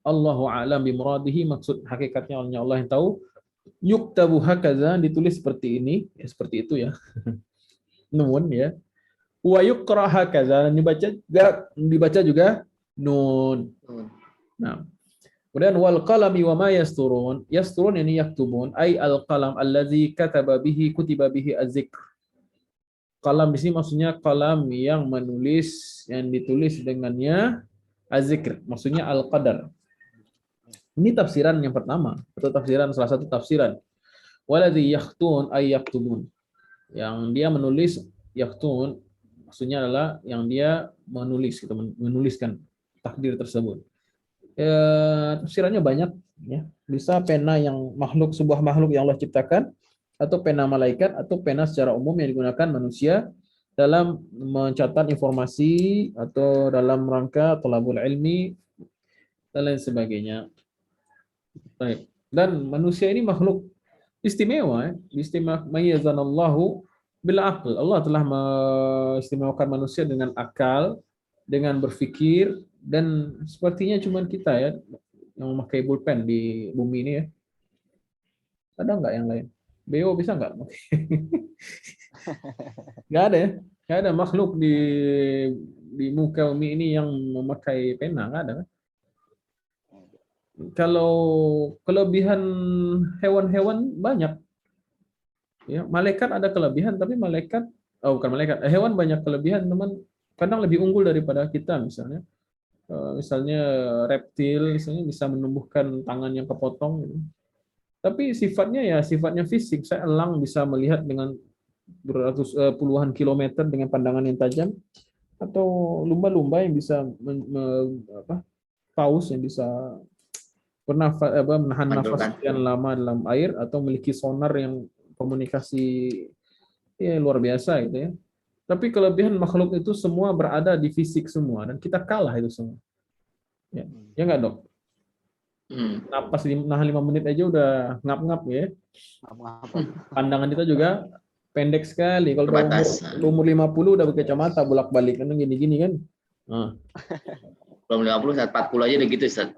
Allahu a'lam bimuradihi, maksud hakikatnya Allah yang tahu. Yuktabu hakadha, ditulis seperti ini, ya seperti itu ya. Nun ya. Wa yuqra hakadha, dibaca juga nun. Nah. Kemudian wal qalami wa ma yasturun. Yasturun ini yaktubun, ay al qalam allazi kutiba bihi az-zikr. Qalam di sini maksudnya qalam yang menulis, yang ditulis dengannya Az-zikr, maksudnya al-qadar. Ini tafsiran yang pertama, atau tafsiran salah satu tafsiran. Waladhi yakhtun ay yaktubun. Yang dia menulis yakhtun, maksudnya adalah yang dia menulis, gitu, menuliskan takdir tersebut. Tafsirannya banyak, ya. Bisa pena yang makhluk, sebuah makhluk yang Allah ciptakan, atau pena malaikat, atau pena secara umum yang digunakan manusia dalam mencatat informasi atau dalam rangka thalabul ilmi dan lain sebagainya. Baik. Dan manusia ini makhluk istimewa, istimewa bil aql. Allah telah mengistimewakan manusia dengan akal, dengan berfikir, dan sepertinya cuma kita ya yang memakai pulpen di bumi ini ya. Ada nggak yang lain? Beo bisa nggak? Nggak ada ya? Nggak ada makhluk di muka bumi ini yang memakai pena, nggak ada. Kalau kelebihan hewan-hewan banyak. Ya, malaikat ada kelebihan, tapi bukan malaikat, hewan banyak kelebihan, teman. Kadang lebih unggul daripada kita misalnya. Misalnya reptil, misalnya bisa menumbuhkan tangan yang kepotong. Gitu. Tapi sifatnya fisik. Saya elang bisa melihat dengan puluhan kilometer dengan pandangan yang tajam, atau lumba-lumba yang bisa paus yang bisa menahan nafas sekian lama dalam air, atau memiliki sonar yang komunikasi ya luar biasa gitu ya. Tapi kelebihan makhluk itu semua berada di fisik semua, dan kita kalah itu semua. Ya nggak, Dok? Napas nahan 5 menit aja udah ngap-ngap ya. Pandangan kita juga pendek sekali. Kalau umur 50 udah berkacamata bolak-balik kan gini-gini kan. Nah. Belum 50, saat 40 aja udah gitu, Ustaz.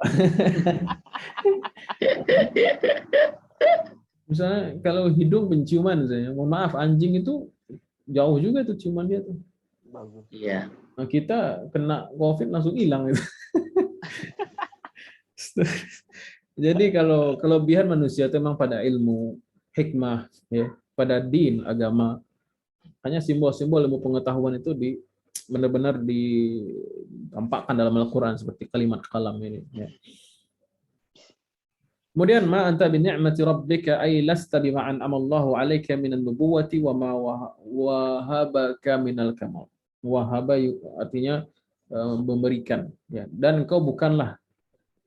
Misalnya kalau hidung penciuman misalnya, mohon maaf, anjing itu jauh juga tuh ciuman dia tuh. Bagus. Iya. Nah, kita kena COVID langsung hilang gitu. Jadi kalau kelebihan manusia itu memang pada ilmu, hikmah, ya, pada din, agama. Hanya simbol-simbol ilmu pengetahuan itu benar-benar ditampakkan dalam Al-Quran seperti kalimat kalam ini. Ya. Kemudian ma anta bi ni'mati rabbika ay lasta bima an'ama Allahu 'alaika minan nubuwwati wa ma wahabaka minal kamal. Wahaba artinya memberikan, ya. Dan engkau bukanlah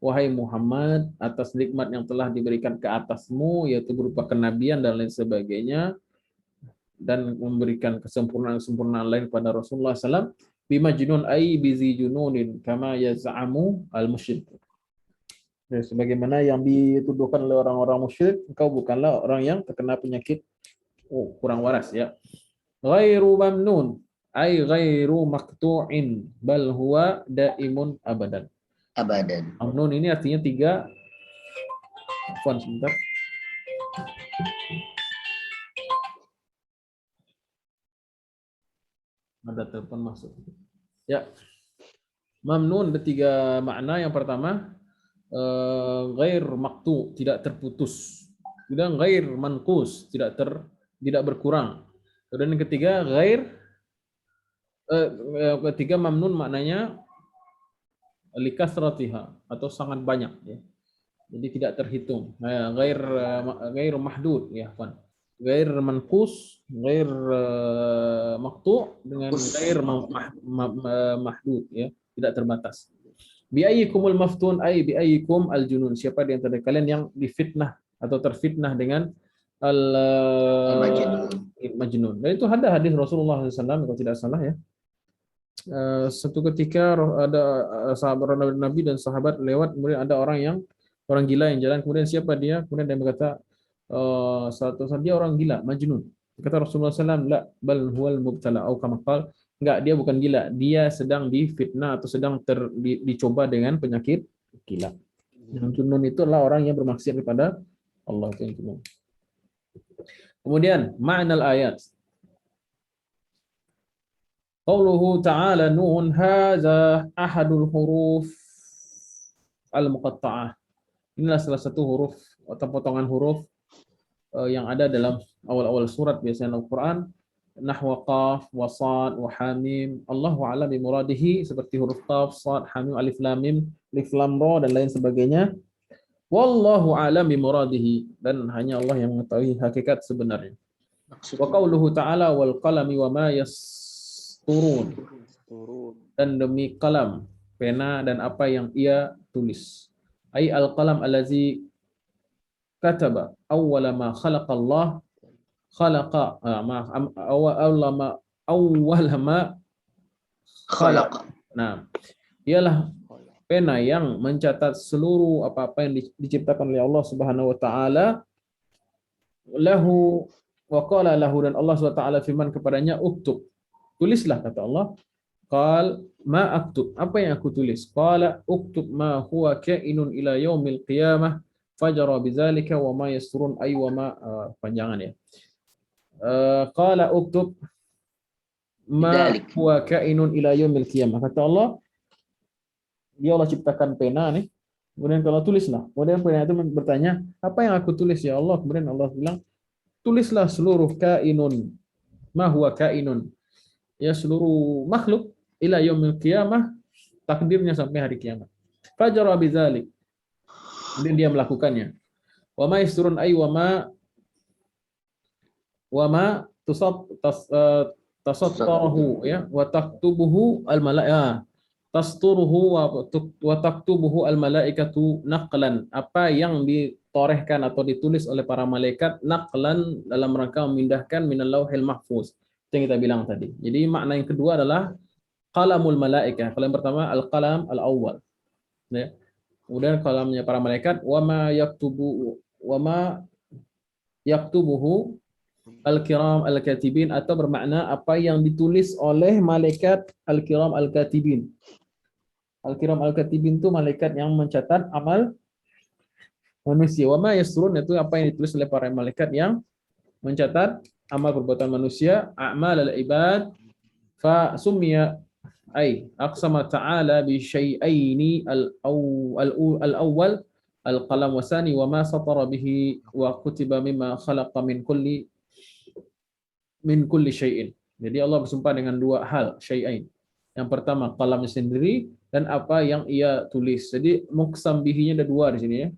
wahai Muhammad atas nikmat yang telah diberikan ke atasmu, yaitu berupa kenabian dan lain sebagainya, dan memberikan kesempurnaan lain pada Rasulullah SAW, bimajnun ay bizi jununin kama yaz'amu al-musyrik. Ya, sebagaimana yang dituduhkan oleh orang-orang musyrik, engkau bukanlah orang yang terkena penyakit kurang waras ya. Ghairu mamnun ay ghairu maqtu'in bal huwa daimun abadan. Abadan. Mamnun ini artinya 3. Afwan sebentar. Ada telepon masuk. Ya. Mamnun ada 3 makna. Yang pertama, ghair maktu, tidak terputus. Kemudian ghair manqus, tidak berkurang. Dan yang ketiga ketiga mamnun maknanya likasratiha, atau sangat banyak ya. Jadi tidak terhitung. Ghair mahdud ya, kan. Ghair manqus, ghair maqtu, dengan ghair mahdud ya, tidak terbatas. Bi'ayyikumul maftun ay bi'ayyikum al-junun. Siapa di antara kalian yang difitnah atau terfitnah dengan al-majnun. Dan itu ada hadis Rasulullah SAW kalau tidak salah ya. Satu ketika ada sahabat Nabi dan sahabat lewat, kemudian ada orang gila yang jalan, kemudian siapa dia? Kemudian dia berkata, satu dia orang gila, majnun. Kata Rasulullah SAW, la bal huwal mubtala au kama qala. Enggak, dia bukan gila, dia sedang difitnah atau sedang dicoba dengan penyakit gila. Yang junun itu adalah orang yang bermaksiat kepada Allah, itu yang junun. Kemudian ma'nal ayat. Qauluhu ta'ala nun hadza ahadul huruf al-muqatta'ah. Inilah salah satu huruf atau potongan huruf yang ada dalam awal-awal surat biasanya Al-Qur'an. nahwa qaf wa sad wa hamim. Allahu a'lam bi muradihi, seperti huruf qaf, sad, hamim, alif lam mim, alif lam ra dan lain sebagainya. Wallahu a'lam bi muradihi, dan hanya Allah yang mengetahui hakikat sebenarnya. Wa qauluhu ta'ala wal qalami wa ma yasturun, dan demi kalam, pena dan apa yang ia tulis. Ai al-qalam allazi kataba awwala ma khalaqallah khalaqa awwala ma khalaq. Nah, ialah pena yang mencatat seluruh apa-apa yang diciptakan oleh Allah Subhanahu wa taala. Lahu wa qala lahu, dan Allah Subhanahu wa taala firman kepadanya, uktub, tulislah, kata Allah. Qal ma aktub, apa yang aku tulis? Qala uktub ma huwa kainun ila yaumil qiyamah fajara bidzalika wa ma yasrun ay wa ma panjangan ya. Qala uktub ma huwa kainun ila yaumil qiyamah. Kata Allah, dia Allah ciptakan pena nih. Kemudian kalau tulislah. Kemudian pena itu bertanya, apa yang aku tulis ya Allah? Kemudian Allah bilang, tulislah seluruh kainun, ma huwa kainun, ya seluruh makhluk, ila yaumil qiyamah, takdirnya sampai hari kiamat. Fajara bidzalik, kemudian dia melakukannya. Wa ma yasturun ay wa ma tasattarahu ya wa taktubuhu al malaikah, tasturuhu wa taktubuhu al malaikatu naqlan, apa yang ditorehkan atau ditulis oleh para malaikat naqlan dalam rangka memindahkan minal lauhil mahfuz, itu yang kita bilang tadi. Jadi makna yang kedua adalah qalamul malaikah. Kalau yang pertama al-qalam al-awwal ya. Kemudian kalamnya para malaikat, wa ma yaktubuhu al-kiram al-katibin, atau bermakna apa yang ditulis oleh malaikat al-kiram al-katibin. Al-kiram al-katibin itu malaikat yang mencatat amal manusia. Wa ma yasrun, itu apa yang ditulis oleh para malaikat yang mencatat amal perbuatan manusia, a'mal al-ibad. Fa summiya ay aqsama ta'ala bi syai'aini al-awwal al-qalam wasani wa ma satara bihi wa kutiba mimma khalaqa min kulli syai'in. Jadi Allah bersumpah dengan dua hal, syai'ain. Yang pertama qalamnya sendiri dan apa yang ia tulis. Jadi muqsam bihinya ada dua di sini ya.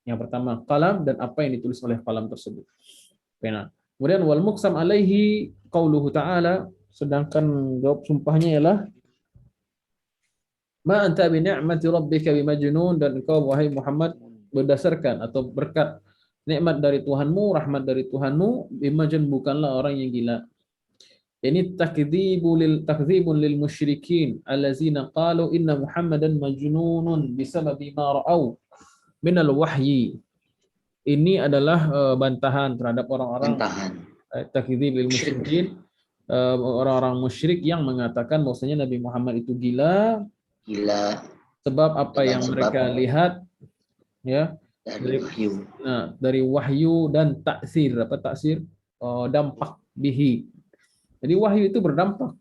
Yang pertama qalam dan apa yang ditulis oleh qalam tersebut. Pena. Kemudian wal muqsam alaihi qauluhu ta'ala, sedangkan jawab sumpahnya ialah ma anta bi ni'mati rabbika bimajnun, dan engkau wahai Muhammad berdasarkan atau berkat nikmat dari Tuhanmu, rahmat dari Tuhanmu, bimajnun, bukanlah orang yang gila. Ini takdzibun lil musyrikin allazina qalu inna Muhammadan majnunun bisababi ma ra'au minal wahyi. Ini adalah bantahan terhadap orang-orang takdzib lil musyrikin, orang-orang musyrik yang mengatakan bahwasanya Nabi Muhammad itu gila sebab apa yang mereka lihat ya dari wahyu dan taksir. Apa taksir? Dampak bihi. Jadi wahyu itu berdampak.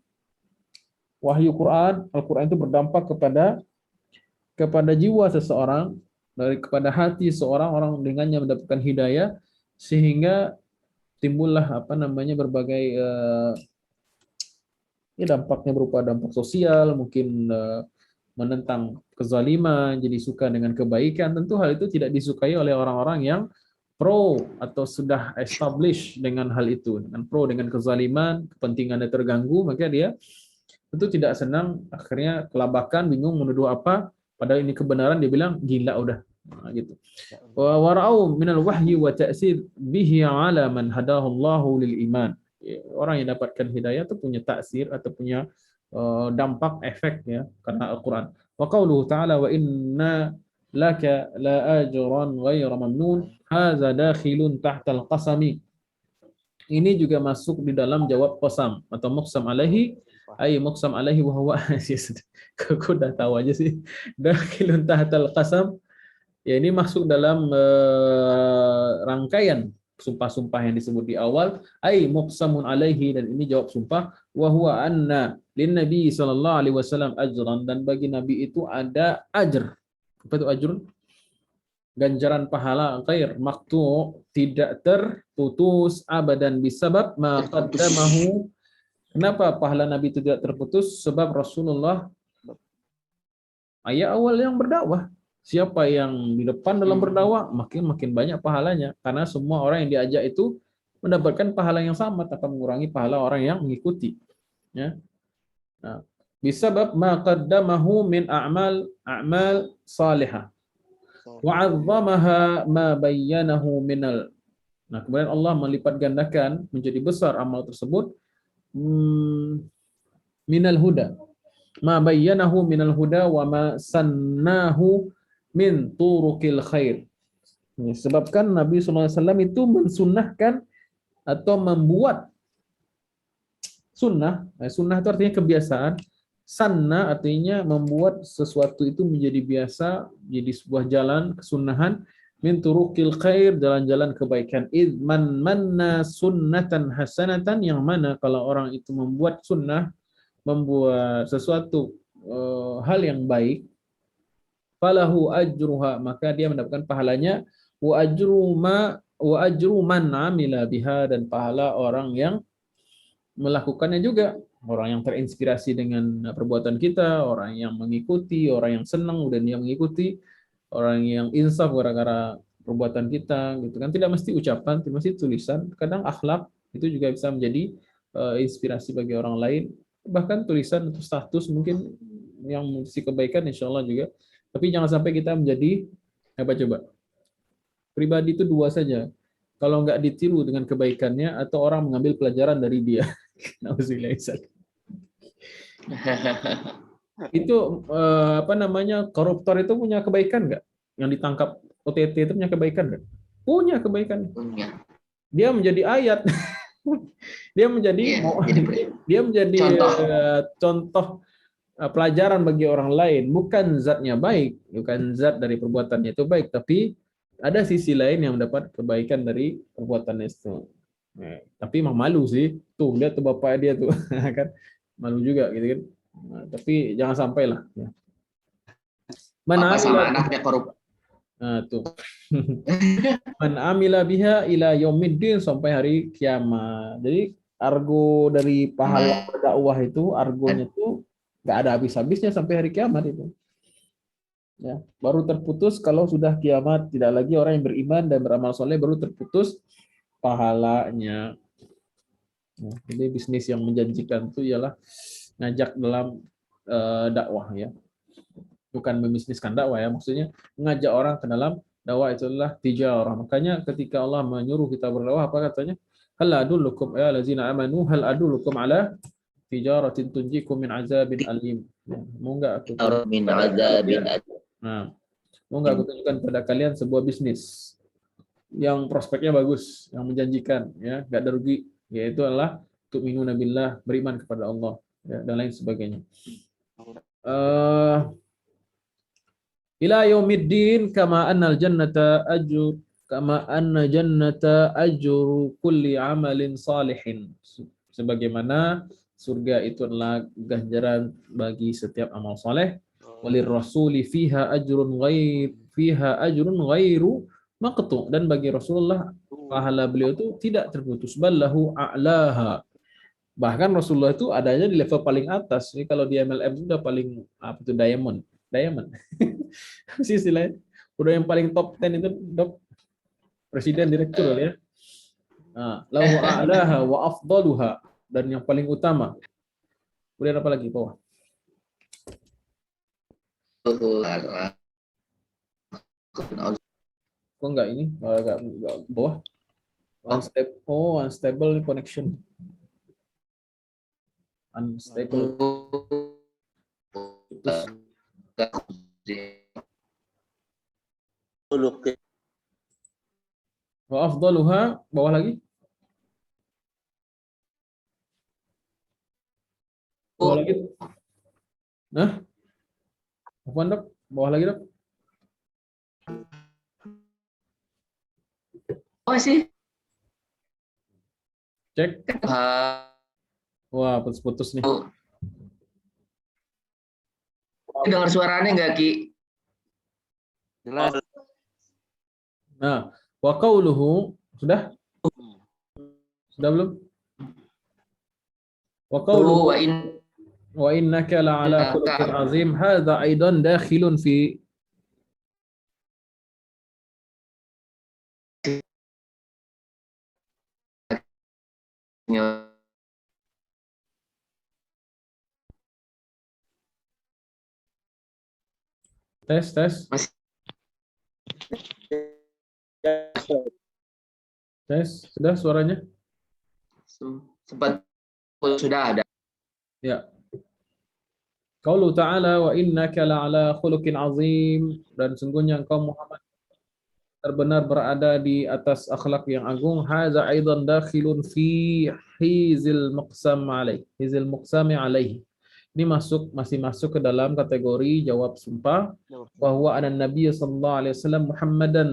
Wahyu Quran, Al-Quran itu berdampak kepada jiwa seseorang, kepada hati seorang, orang dengannya mendapatkan hidayah, sehingga timbullah berbagai dampaknya berupa dampak sosial, mungkin menentang kezaliman, jadi suka dengan kebaikan. Tentu hal itu tidak disukai oleh orang-orang yang pro atau sudah establish dengan hal itu, dengan pro dengan kezaliman, kepentingannya terganggu, maka dia tentu tidak senang, akhirnya kelabakan, bingung menuduh apa, padahal ini kebenaran, dia bilang gila udah. Nah, gitu. Wa wara'u minal wahyi wa ta'sir bihi 'ala man hadahullahu lil iman. Orang yang dapatkan hidayah itu punya taksir atau punya dampak, efek ya, karena Al-Quran. Wa qauluhu ta'ala wa inna laka la ajran ghayra mamnun hadza dakhilun tahtal qasami. Ini juga masuk di dalam jawab qasam atau muqsam alaihi, ay muqsam alaihi wa huwa aku udah tahu aja sih. Dakhilun tahtal qasam, ya ini masuk dalam rangkaian sumpah-sumpah yang disebut di awal, ay muqsamun alaihi, dan ini jawab sumpah, wa huwa anna lin nabi sallallahu alaihi wasallam ajran, dan bagi nabi itu ada ajr. Apa itu ajrun? ganjaran pahala ghair maqtu' tidak terputus abadan bisabab ma qaddamahu. Kenapa pahala Nabi itu tidak terputus? Sebab Rasulullah ayat awal yang berdakwah. Siapa yang di depan dalam berdakwah, makin banyak pahalanya. Karena semua orang yang diajak itu mendapatkan pahala yang sama tanpa mengurangi pahala orang yang mengikuti. Ya. Nah, bisabab ma qaddamahu min a'mal salihah wa 'azzamaha ma bayyanahu minal. Nah, kemudian Allah melipat gandakan menjadi besar amal tersebut minal huda. Ma bayyanahu minal huda wa ma sannahu min turuqil khair. Sebabkan Nabi SAW itu mensunnahkan atau membuat sunnah. Sunnah itu artinya kebiasaan. Sanna artinya membuat sesuatu itu menjadi biasa, jadi sebuah jalan kesunnahan. Min turuqil khair, jalan-jalan kebaikan. Id man manna sunnatan hasanatan, yang mana kalau orang itu membuat sunnah, membuat sesuatu hal yang baik, falahu ajruha, maka dia mendapatkan pahalanya, wa ajru man amila biha, dan pahala orang yang melakukannya juga, orang yang terinspirasi dengan perbuatan kita, orang yang mengikuti, orang yang senang dan dia mengikuti, orang yang insaf gara-gara perbuatan kita, gitu kan. Tidak mesti ucapan, tidak mesti tulisan, kadang akhlak itu juga bisa menjadi inspirasi bagi orang lain, bahkan tulisan atau status mungkin yang mengisi kebaikan, insya Allah juga. Tapi jangan sampai kita menjadi apa coba? Pribadi itu dua saja. Kalau nggak ditiru dengan kebaikannya atau orang mengambil pelajaran dari dia. Itu apa namanya, koruptor itu punya kebaikan nggak? Yang ditangkap OTT itu punya kebaikan nggak? Punya kebaikan. Punya. Dia menjadi ayat. Dia menjadi contoh pelajaran bagi orang lain. Bukan zatnya baik, bukan zat dari perbuatannya itu baik, tapi ada sisi lain yang mendapat kebaikan dari perbuatan itu. Tapi emang malu sih. Tuh, lihat tuh bapak dia tuh kan. Malu juga gitu kan. Nah, tapi jangan sampai lah. Ya. Bapak sama anaknya korup. Nah, tuh. Man amila biha ila yaumiddin, sampai hari kiamat. Jadi argo dari pahala berdakwah itu, argonya tuh nggak ada habis-habisnya sampai hari kiamat itu. Ya, baru terputus kalau sudah kiamat, tidak lagi orang yang beriman dan beramal soleh, baru terputus pahalanya. Nah, jadi bisnis yang menjanjikan itu ialah ngajak dalam dakwah, ya, bukan membisniskan dakwah, ya, maksudnya mengajak orang ke dalam dakwah, itu adalah tijarah. Makanya ketika Allah menyuruh kita berdakwah, apa katanya? Hal adullukum ya allazina amanu hal adullukum ala tijaratin tunjikum min azabin alim. Ya, mau enggak aku Min azabin alim. Nah, mau nggak aku tunjukkan pada kalian sebuah bisnis yang prospeknya bagus, yang menjanjikan, ya, nggak ada rugi, yaitu adalah tu'minuna billah, beriman kepada Allah, ya, dan lain sebagainya. Ila yaumiddin kama annal jannata ajru kama anna jannata ajru kulli amalin salihin. Sebagaimana surga itu adalah ganjaran bagi setiap amal saleh. Walir rasuli fiha ajrun ghairu maqtu, dan bagi Rasulullah pahala beliau itu tidak terputus, ballahu a'laha, bahkan Rasulullah itu adanya di level paling atas. Ini kalau di MLM itu udah paling apa itu, diamond sih istilahnya, udah yang paling top 10 itu, dok, presiden, direktur, ya. Nah, lahu a'laha wa afdaluha, dan yang paling utama. Kemudian apa lagi bawah? Kok enggak ini? Enggak bawah. Unstable connection. Unstable. Wa afdaluha, bawah lagi. Bawah lagi. Nah, apa dok? Bawah lagi dok. Oh sih. Cek. Wah, putus-putus nih. Dengar suaranya nggak, Ki? Jelas. Nah, wa qauluhu sudah? Sudah belum? Wa qauluhu Wa in wa innaka la'ala khuluqin azim hadza aidan dakhilun fi tes. Masih. Tes, sudah suaranya? sempat sudah ada. Ya. Qaulu ta'ala wa innaka la'ala khuluqin azim, dan sungguhnya engkau Muhammad benar berada di atas akhlak yang agung. Hadza aidan dakhilun fi hizil muqsami alaih. Ini masih masuk ke dalam kategori jawab sumpah bahwa anan Nabi sallallahu alaihi wasallam Muhammadan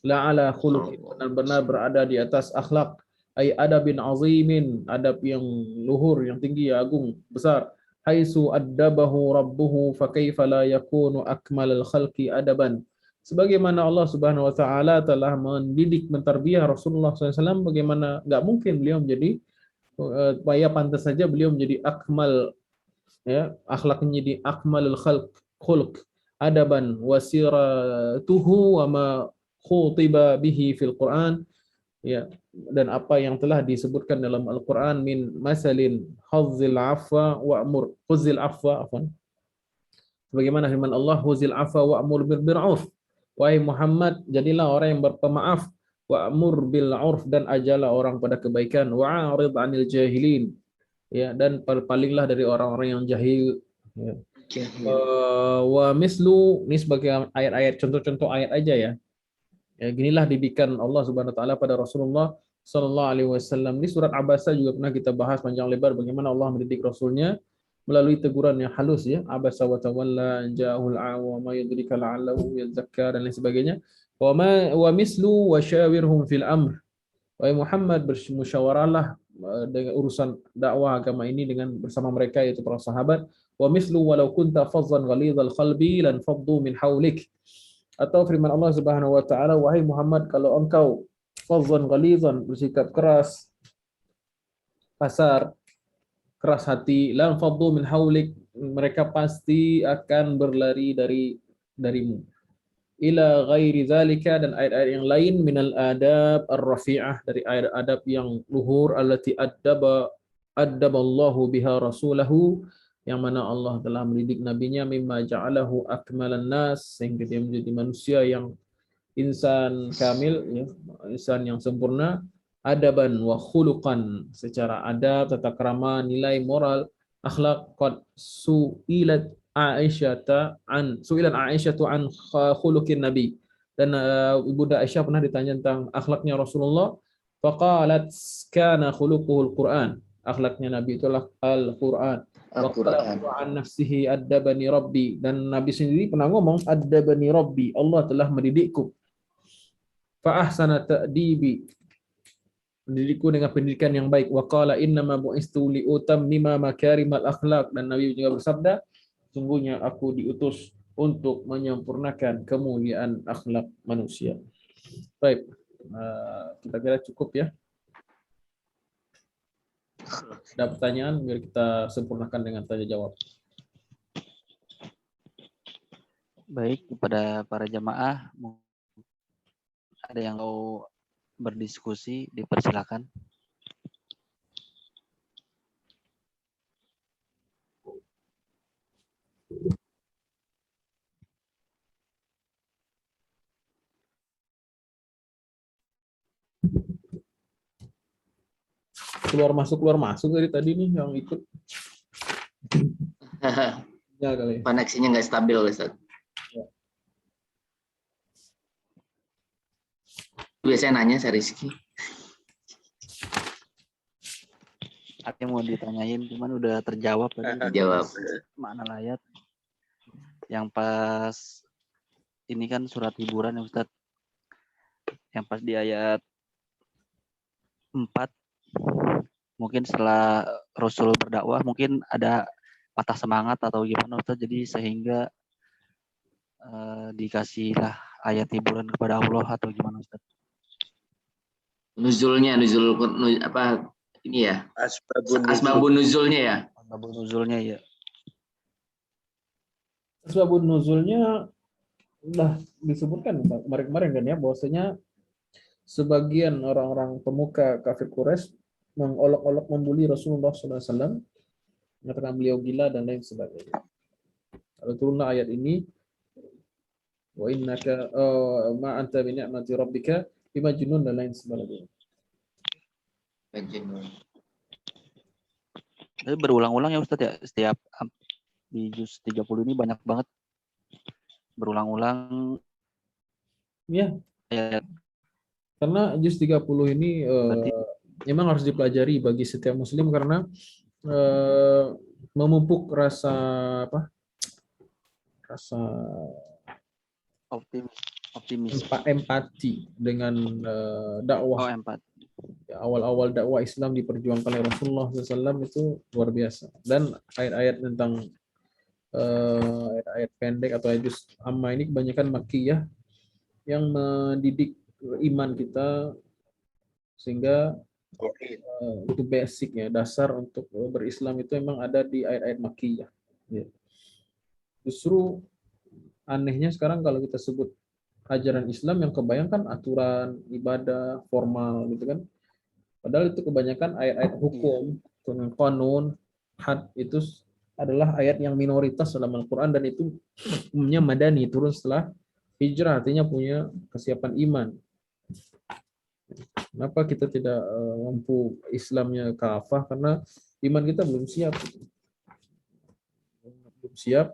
la'ala khuluqin, benar-benar berada di atas akhlak, ay adabin azimin, adab yang luhur, yang tinggi, agung, besar. Haitsu addabahu rabbuhu fa kaifa la yakunu akmalal khalqi adaban. Sebagaimana Allah Subhanahu wa taala telah mendidik, mentarbiah Rasulullah SAW, bagaimana enggak mungkin beliau menjadi pantas saja beliau menjadi akmal, ya, akhlaknya di akmalul khulq adaban wasiratuhu wa ma khutiba bihi fil Quran, ya, dan apa yang telah disebutkan dalam Al-Quran min masalin khuzil afwa afwan, sebagaimana firman Allah khuzil afwa wa'mur bil urf, wahai Muhammad jadilah orang yang berpemaaf, wa'mur bil urf, dan ajalah orang pada kebaikan, wa'arid 'anil jahilin, ya, dan palinglah dari orang-orang yang jahil, ya. Wa mislu, ini sebagai ayat-ayat, contoh-contoh ayat aja ya. Ya, ginilah didikan Allah Subhanahu wa taala pada Rasulullah sallallahu alaihi wasallam. Di surat Abasa juga pernah kita bahas panjang lebar bagaimana Allah mendidik Rasulnya melalui teguran yang halus, ya. Abasa wa tawalla ja'ahul a'wa ma yudrika la'allahu yazakka, dan lain sebagainya. Wa mislu wa syawirhum fil amr. Wahai Muhammad, bermusyawarahlah dengan urusan dakwah agama ini dengan bersama mereka, yaitu para sahabat. Wa mislu walau kunta fazzan ghalidhal qalbi lan faddu min haulik. Atau firman Allah Subhanahu wa taala, wahai Muhammad, kalau engkau fazzan ghalidhan, bersikap keras, kasar, keras hati, lan faddu min haulik, mereka pasti akan berlari darimu. Ila ghairi zalika, dan ayat-ayat yang lain, minal adab ar-rafi'ah, dari ayat adab yang luhur, allati addaballahu biha rasulahu, yang mana Allah telah mendidik nabinya, mimma ja'alahu akmalan nas, sehingga dia menjadi manusia yang insan kamil, ya, insan yang sempurna, adaban wa khuluqan, secara adab, tata krama, nilai moral, akhlak. Qad su'ilat Aisyatu an khuluqin nabi, dan Ibunda Aisyah pernah ditanya tentang akhlaknya Rasulullah. Faqalat kana khuluquhul Quran, akhlaknya Nabi itulah Al-Quran. Al-Quran. Wa an nafsihi addabani rabbi, dan Nabi sendiri pernah ngomong addabani rabbi, Allah telah mendidikku. Fa ahsana ta'dibi, mendidikku dengan pendidikan yang baik. Wa qala innama bu'istu li utammima makarimal akhlaq, dan Nabi juga bersabda, sungguhnya aku diutus untuk menyempurnakan kemuliaan akhlak manusia. Baik, kita kira cukup ya. Ada pertanyaan biar kita sempurnakan dengan tanya jawab. Baik, kepada para jamaah, ada yang mau berdiskusi, dipersilakan. Keluar masuk dari tadi nih yang ikut. Ya kali. Koneksinya nggak stabil, Ustaz. Ya. Biasanya nanya saya Rizky. Ada yang mau ditanyain, cuman udah terjawab tadi. Jawab. Makna ayat. Yang pas ini kan surat hiburan ya Ustaz. Yang pas di ayat 4, mungkin setelah Rasul berdakwah mungkin ada patah semangat atau gimana Ustaz, jadi sehingga dikasihlah ayat hiburan kepada Allah atau gimana Ustaz? Nuzul apa ini ya? Asbabun nuzul. Asbabun nuzulnya ya. Asbabun nuzulnya ya. Asbabun nuzulnya udah disebutkan kemarin-kemarin kan ya, bahwasanya sebagian orang-orang pemuka kafir Quraisy mengolok-olok membuli Rasulullah SAW, mengatakan beliau gila dan lain sebagainya. Lalu turunlah ayat ini, wa innaka ma anta bi ni'mati rabbika bimajnun dan lain sebagainya. Tapi berulang-ulang ya Ustaz ya, setiap di juz 30 ini banyak banget berulang-ulang Ya, ayat. karena juz 30 ini memang harus dipelajari bagi setiap muslim karena memupuk rasa optimis. empati dengan dakwah. Empati. Awal-awal dakwah Islam diperjuangkan oleh Rasulullah SAW itu luar biasa. Dan ayat-ayat tentang ayat-ayat pendek atau juz amma ini kebanyakan makkiyah yang mendidik iman kita, sehingga itu basic ya, dasar untuk berislam itu memang ada di ayat-ayat makkiyah. Ya. Justru anehnya sekarang kalau kita sebut ajaran Islam yang kebayangkan aturan ibadah formal gitu kan, padahal itu kebanyakan ayat-ayat hukum, kanun, had, itu adalah ayat yang minoritas dalam Al-Quran dan itu umumnya madani, turun setelah hijrah, artinya punya kesiapan iman. Kenapa kita tidak mampu Islamnya kafah? Karena iman kita belum siap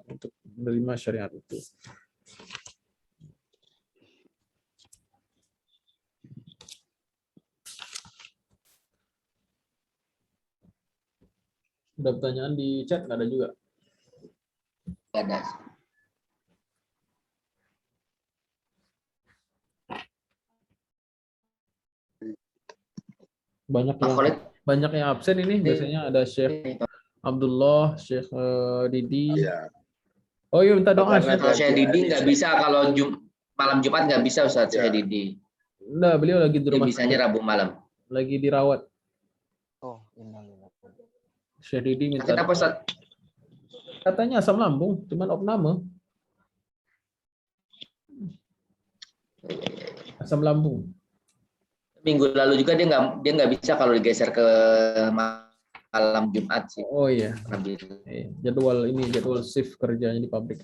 untuk menerima syariat itu. Ada pertanyaan di chat? Nggak ada juga? Nggak ada. Banyak yang absen ini. Biasanya ada Syekh Abdullah, Syekh Didi. Ya. Oh iya, minta doa. Kalau Syekh Didi nggak bisa, kalau malam Jumat nggak bisa Ustaz Syekh Didi. Enggak, beliau lagi di rumah. Bisanya Rabu malam. Lagi dirawat. Oh, innalillahi. Syekh Didi minta doa. Ustaz? Katanya asam lambung, cuman opname. Asam lambung. Minggu lalu juga dia nggak bisa kalau digeser ke malam Jumat sih. Oh iya. Jadwal shift kerjanya di pabrik.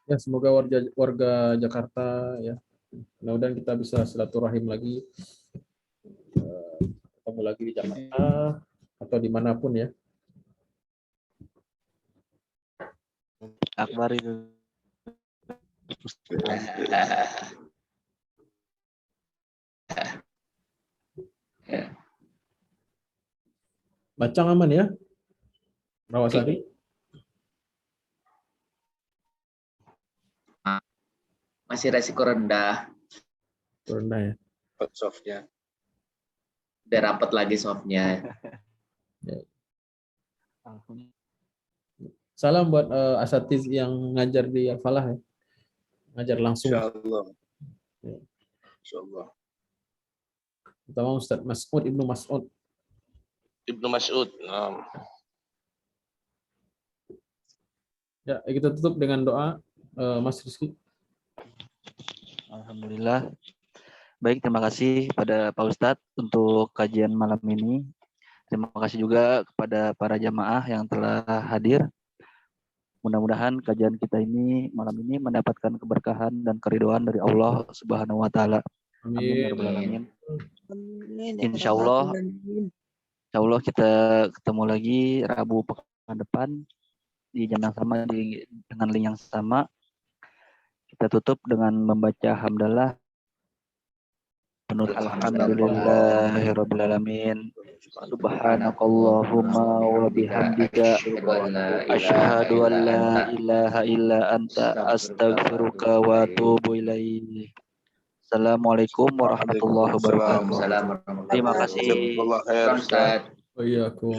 Ya, semoga warga Jakarta ya, mudah-mudahan kita bisa silaturahim lagi, ketemu lagi di Jakarta atau dimanapun ya. Akbar itu. Bacang aman ya, Rawasari? Masih resiko rendah. Rendah ya. Softnya. Udah rapet lagi softnya. Ya. Salam buat asatiz yang ngajar di Al-Falah ya. Ngajar langsung. Insyaallah. Ya. Insyaallah. Pertama Ustaz Mas'ud Ibnu Mas'ud. Ibnu Mas'ud. Ya, kita tutup dengan doa Mas Rizky. Alhamdulillah. Baik, terima kasih pada Pak Ustadz untuk kajian malam ini. Terima kasih juga kepada para jamaah yang telah hadir. Mudah-mudahan kajian kita ini malam ini mendapatkan keberkahan dan keridhaan dari Allah Subhanahu wa taala. Amin ya rabbal alamin. Insya Allah kita ketemu lagi Rabu pekan depan di jam yang sama dengan link yang sama. Kita tutup dengan membaca hamdalah. Alhamdulillahirabbil alamin. Subhanakallahumma wa bihamdika asyhadu an la ilaha illa anta astaghfiruka wa atubu ilaik. Assalamualaikum warahmatullahi wabarakatuh. Terima kasih. Oh iya, aku.